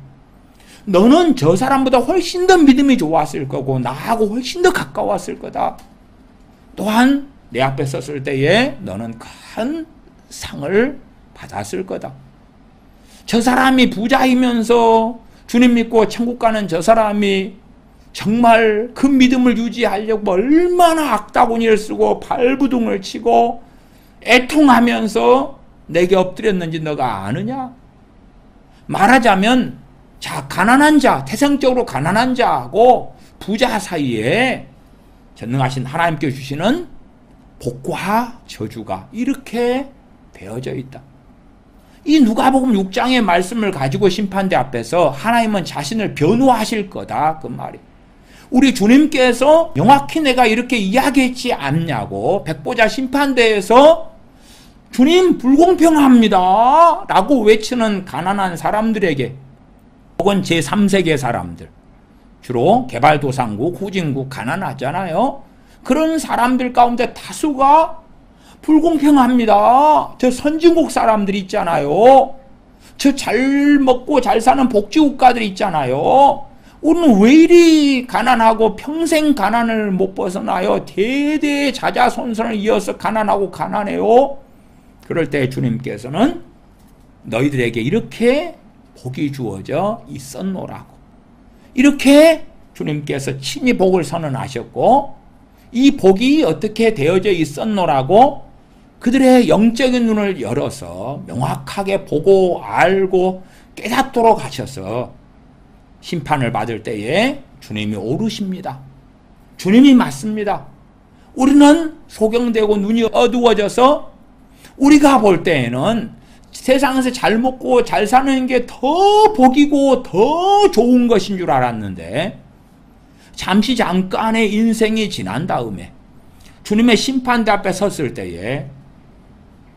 너는 저 사람보다 훨씬 더 믿음이 좋았을 거고 나하고 훨씬 더 가까웠을 거다. 또한 내 앞에 섰을 때에 너는 큰 상을 받았을 거다. 저 사람이 부자이면서 주님 믿고 천국 가는 저 사람이 정말 그 믿음을 유지하려고 얼마나 악다구니를 쓰고 발부둥을 치고 애통하면서 내게 엎드렸는지 너가 아느냐? 말하자면 가난한 자, 태생적으로 가난한 자하고 부자 사이에 전능하신 하나님께 주시는 복과 저주가 이렇게 되어져 있다. 이 누가복음 6장의 말씀을 가지고 심판대 앞에서 하나님은 자신을 변호하실 거다 그 말이. 우리 주님께서 명확히 내가 이렇게 이야기했지 않냐고 백보자 심판대에서 주님 불공평합니다 라고 외치는 가난한 사람들에게 혹은 제3세계 사람들 주로 개발도상국, 후진국 가난하잖아요. 그런 사람들 가운데 다수가 불공평합니다. 저 선진국 사람들 있잖아요. 저 잘 먹고 잘 사는 복지국가들 있잖아요. 우리는 왜 이리 가난하고 평생 가난을 못 벗어나요? 대대 자자손손을 이어서 가난하고 가난해요. 그럴 때 주님께서는 너희들에게 이렇게 복이 주어져 있었노라고. 이렇게 주님께서 친히 복을 선언하셨고 이 복이 어떻게 되어져 있었노라고 그들의 영적인 눈을 열어서 명확하게 보고 알고 깨닫도록 하셔서 심판을 받을 때에 주님이 오르십니다. 주님이 맞습니다. 우리는 소경되고 눈이 어두워져서 우리가 볼 때에는 세상에서 잘 먹고 잘 사는 게 더 복이고 더 좋은 것인 줄 알았는데 잠시 잠깐의 인생이 지난 다음에 주님의 심판대 앞에 섰을 때에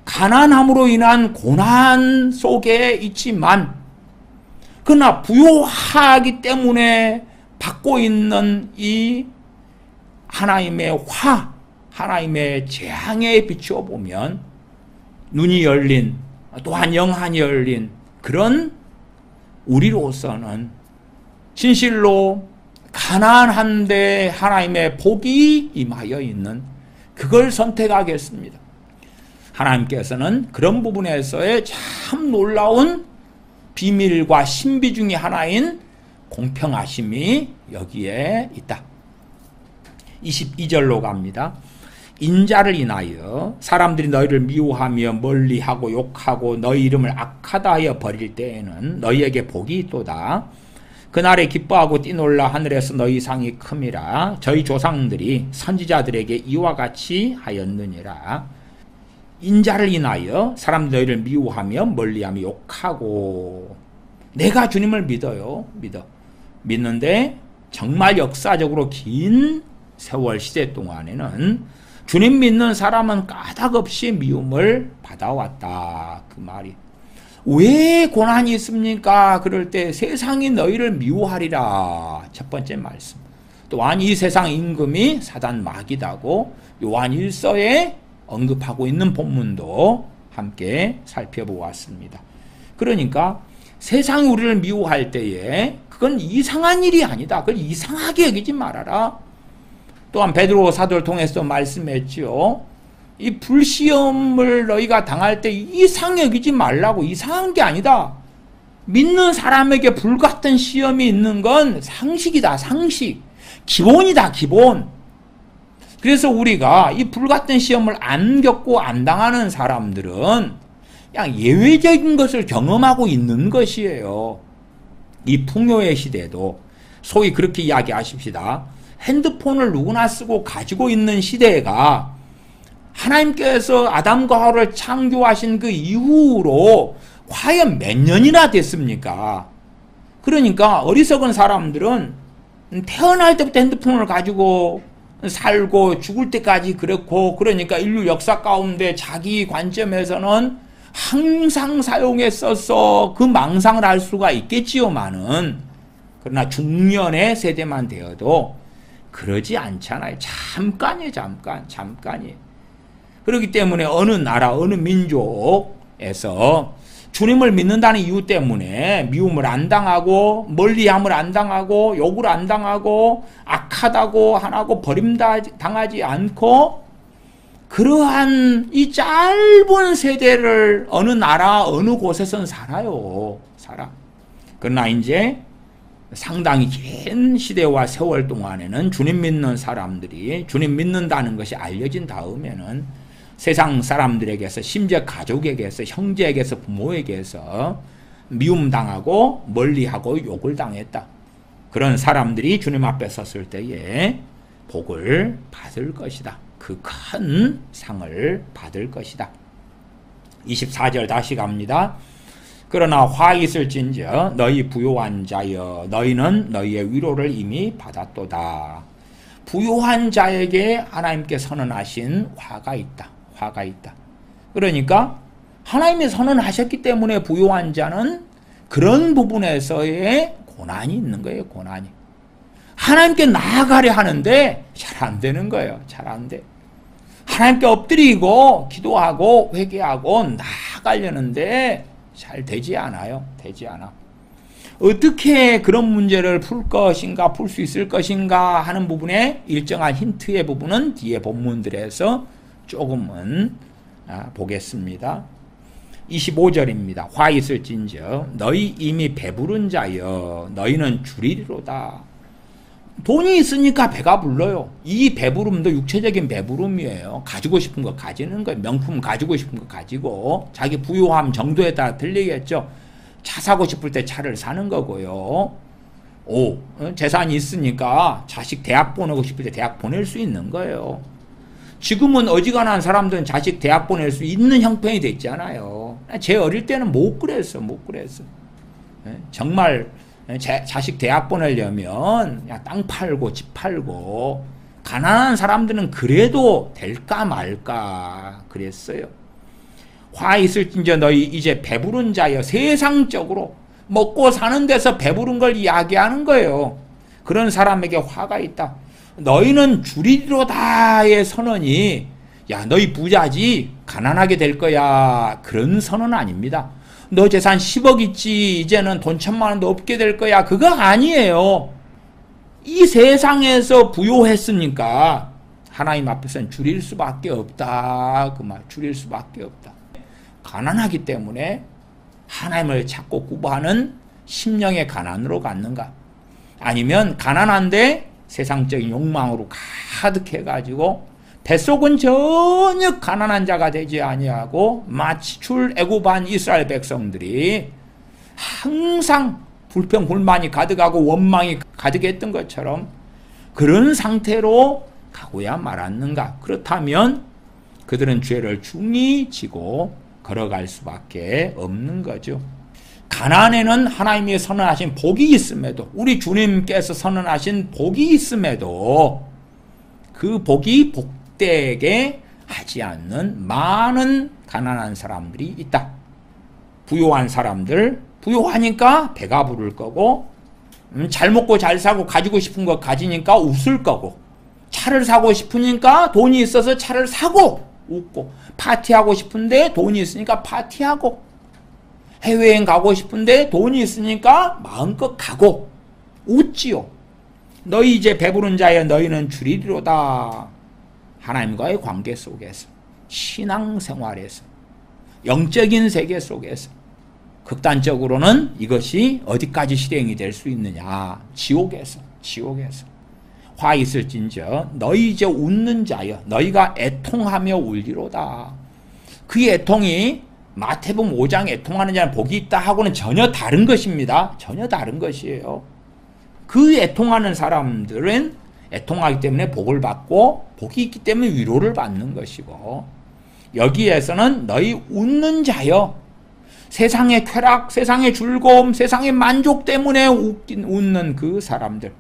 가난함으로 인한 고난 속에 있지만 그러나 부요하기 때문에 받고 있는 이 하나님의 하나님의 재앙에 비추어 보면 눈이 열린, 또한 영안이 열린 그런 우리로서는 진실로 가난한데 하나님의 복이 임하여 있는 그걸 선택하겠습니다. 하나님께서는 그런 부분에서의 참 놀라운 비밀과 신비 중의 하나인 공평하심이 여기에 있다. 22절로 갑니다. 인자를 인하여 사람들이 너희를 미워하며 멀리하고 욕하고 너희 이름을 악하다 하여 버릴 때에는 너희에게 복이 있도다. 그날에 기뻐하고 뛰놀라 하늘에서 너희 상이 큼이라. 저희 조상들이 선지자들에게 이와 같이 하였느니라. 인자를 인하여 사람들이 너희를 미워하며 멀리하며 욕하고 내가 주님을 믿어요. 믿는데 정말 역사적으로 긴 세월 시대 동안에는 주님 믿는 사람은 까닭없이 미움을 받아왔다. 그 말이. 왜 고난이 있습니까? 그럴 때 세상이 너희를 미워하리라. 첫 번째 말씀. 또한 이 세상 임금이 사단 마귀다고 요한 1서에 언급하고 있는 본문도 함께 살펴보았습니다. 그러니까 세상이 우리를 미워할 때에 그건 이상한 일이 아니다. 그걸 이상하게 여기지 말아라. 또한 베드로 사도를 통해서 말씀했지요. 이 불시험을 너희가 당할 때 이상히 여기지 말라고. 이상한 게 아니다. 믿는 사람에게 불같은 시험이 있는 건 상식이다. 상식. 기본이다. 기본. 그래서 우리가 이 불같은 시험을 안 겪고 안 당하는 사람들은 그냥 예외적인 것을 경험하고 있는 것이에요. 이 풍요의 시대도 소위 그렇게 이야기하십시다. 핸드폰을 누구나 쓰고 가지고 있는 시대가 하나님께서 아담과 하와를 창조하신 그 이후로 과연 몇 년이나 됐습니까? 그러니까 어리석은 사람들은 태어날 때부터 핸드폰을 가지고 살고 죽을 때까지 그렇고, 그러니까 인류 역사 가운데 자기 관점에서는 항상 사용했어서 그 망상을 할 수가 있겠지요만은, 그러나 중년의 세대만 되어도 그러지 않잖아요. 잠깐이에요. 잠깐이. 그렇기 때문에 어느 나라, 어느 민족에서 주님을 믿는다는 이유 때문에 미움을 안 당하고 멀리함을 안 당하고 욕을 안 당하고 악하다고 안 하고 버림당하지 않고 그러한 이 짧은 세대를 어느 나라 어느 곳에선 살아요. 그러나 이제 상당히 긴 시대와 세월 동안에는 주님 믿는 사람들이 주님 믿는다는 것이 알려진 다음에는 세상 사람들에게서, 심지어 가족에게서, 형제에게서, 부모에게서 미움당하고 멀리하고 욕을 당했다. 그런 사람들이 주님 앞에 섰을 때에 복을 받을 것이다. 그 큰 상을 받을 것이다. 24절 다시 갑니다. 그러나 화 있을진저 너희 부요한 자여 너희는 너희의 위로를 이미 받았도다. 부요한 자에게 하나님께 선언하신 화가 있다. 그러니까 하나님이 선언하셨기 때문에 부요한 자는 그런 부분에서의 고난이 있는 거예요. 고난이. 하나님께 나아가려 하는데 잘 안 되는 거예요. 잘 안 돼. 하나님께 엎드리고 기도하고 회개하고 나아가려는데 잘 되지 않아요. 되지 않아. 어떻게 그런 문제를 풀 것인가, 풀 수 있을 것인가 하는 부분에 일정한 힌트의 부분은 뒤에 본문들에서 조금은 보겠습니다. 25절입니다. 화 있을진저 너희 이미 배부른 자여 너희는 줄이리로다. 돈이 있으니까 배가 불러요. 이 배부름도 육체적인 배부름이에요. 가지고 싶은 거 가지는 거예요. 명품 가지고 싶은 거 가지고 자기 부유함 정도에 따라 들리겠죠. 차 사고 싶을 때 차를 사는 거고요. 재산이 있으니까 자식 대학 보내고 싶을 때 대학 보낼 수 있는 거예요. 지금은 어지간한 사람들은 자식 대학 보낼 수 있는 형편이 됐잖아요. 제 어릴 때는 못 그랬어. 정말 자식 대학 보내려면 그냥 땅 팔고 집 팔고 가난한 사람들은 그래도 될까 말까 그랬어요. 화 있을진저 너희 이제 배부른 자여. 세상적으로 먹고 사는 데서 배부른 걸 이야기하는 거예요. 그런 사람에게 화가 있다. 너희는 주리로다의 선언이 야 너희 부자지 가난하게 될 거야 그런 선언 아닙니다. 너 재산 10억 있지 이제는 돈 1,000만 원도 없게 될 거야 그거 아니에요. 이 세상에서 부요했으니까 하나님 앞에서는 줄일 수밖에 없다 그 말. 줄일 수밖에 없다. 가난하기 때문에 하나님을 찾고 구하는 심령의 가난으로 갔는가, 아니면 가난한데 세상적인 욕망으로 가득해가지고 뱃속은 전혀 가난한 자가 되지 아니하고 마치 출애굽한 이스라엘 백성들이 항상 불평 불만이 가득하고 원망이 가득했던 것처럼 그런 상태로 가고야 말았는가. 그렇다면 그들은 죄를 중히 지고 걸어갈 수밖에 없는 거죠. 가난에는 하나님이 선언하신 복이 있음에도, 우리 주님께서 선언하신 복이 있음에도 그 복이 복되게 하지 않는 많은 가난한 사람들이 있다. 부유한 사람들, 부유하니까 배가 부를 거고, 잘 먹고 잘 사고 가지고 싶은 거 가지니까 웃을 거고, 차를 사고 싶으니까 돈이 있어서 차를 사고 웃고, 파티하고 싶은데 돈이 있으니까 파티하고, 해외여행 가고 싶은데 돈이 있으니까 마음껏 가고 웃지요. 너희 이제 배부른 자여 너희는 주리리로다. 하나님과의 관계 속에서, 신앙생활에서, 영적인 세계 속에서 극단적으로는 이것이 어디까지 실행이 될 수 있느냐. 지옥에서. 화 있을진저 너희 이제 웃는 자여 너희가 애통하며 울리로다. 그 애통이 마태복음 5장 애통하는 자는 복이 있다 하고는 전혀 다른 것입니다. 전혀 다른 것이에요. 그 애통하는 사람들은 애통하기 때문에 복을 받고 복이 있기 때문에 위로를 받는 것이고, 여기에서는 너희 웃는 자여, 세상의 쾌락, 세상의 즐거움, 세상의 만족 때문에 웃는 그 사람들,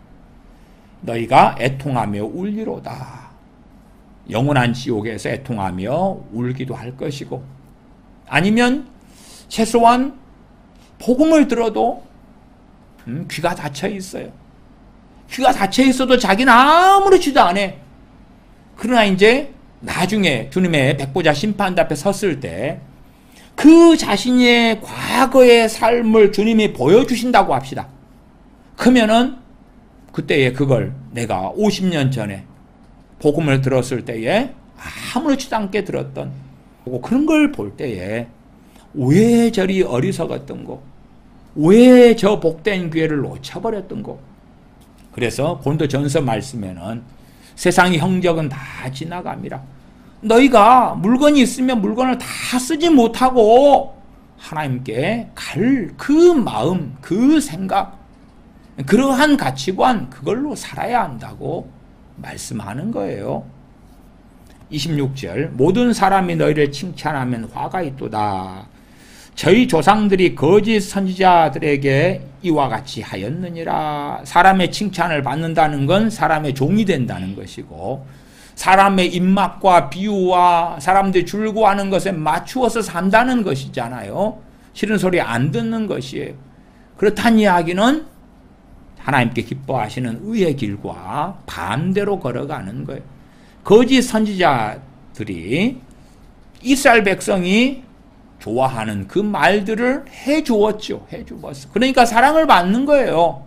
너희가 애통하며 울리로다. 영원한 지옥에서 애통하며 울기도 할 것이고, 아니면 최소한 복음을 들어도 귀가 닫혀 있어요. 귀가 닫혀 있어도 자기는 아무렇지도 않아. 그러나 이제 나중에 주님의 백보자 심판대 앞에 섰을 때 그 자신의 과거의 삶을 주님이 보여주신다고 합시다. 그러면은 그때에 그걸 내가 50년 전에 복음을 들었을 때에 아무렇지도 않게 들었던 그런 걸 볼 때에 왜 저리 어리석었던 거, 왜 저 복된 기회를 놓쳐버렸던 거. 그래서 고린도전서 말씀에는 세상의 형적은 다 지나갑니다. 너희가 물건이 있으면 물건을 다 쓰지 못하고 하나님께 갈 그 마음, 그 생각, 그러한 가치관, 그걸로 살아야 한다고 말씀하는 거예요. 26절 모든 사람이 너희를 칭찬하면 화가 있도다. 저희 조상들이 거짓 선지자들에게 이와 같이 하였느니라. 사람의 칭찬을 받는다는 건 사람의 종이 된다는 것이고, 사람의 입맛과 비유와 사람들이 즐거워하는 것에 맞추어서 산다는 것이잖아요. 싫은 소리 안 듣는 것이에요. 그렇다는 이야기는 하나님께 기뻐하시는 의의 길과 반대로 걸어가는 거예요. 거짓 선지자들이 이스라엘 백성이 좋아하는 그 말들을 해주었죠. 해주었어. 그러니까 사랑을 받는 거예요.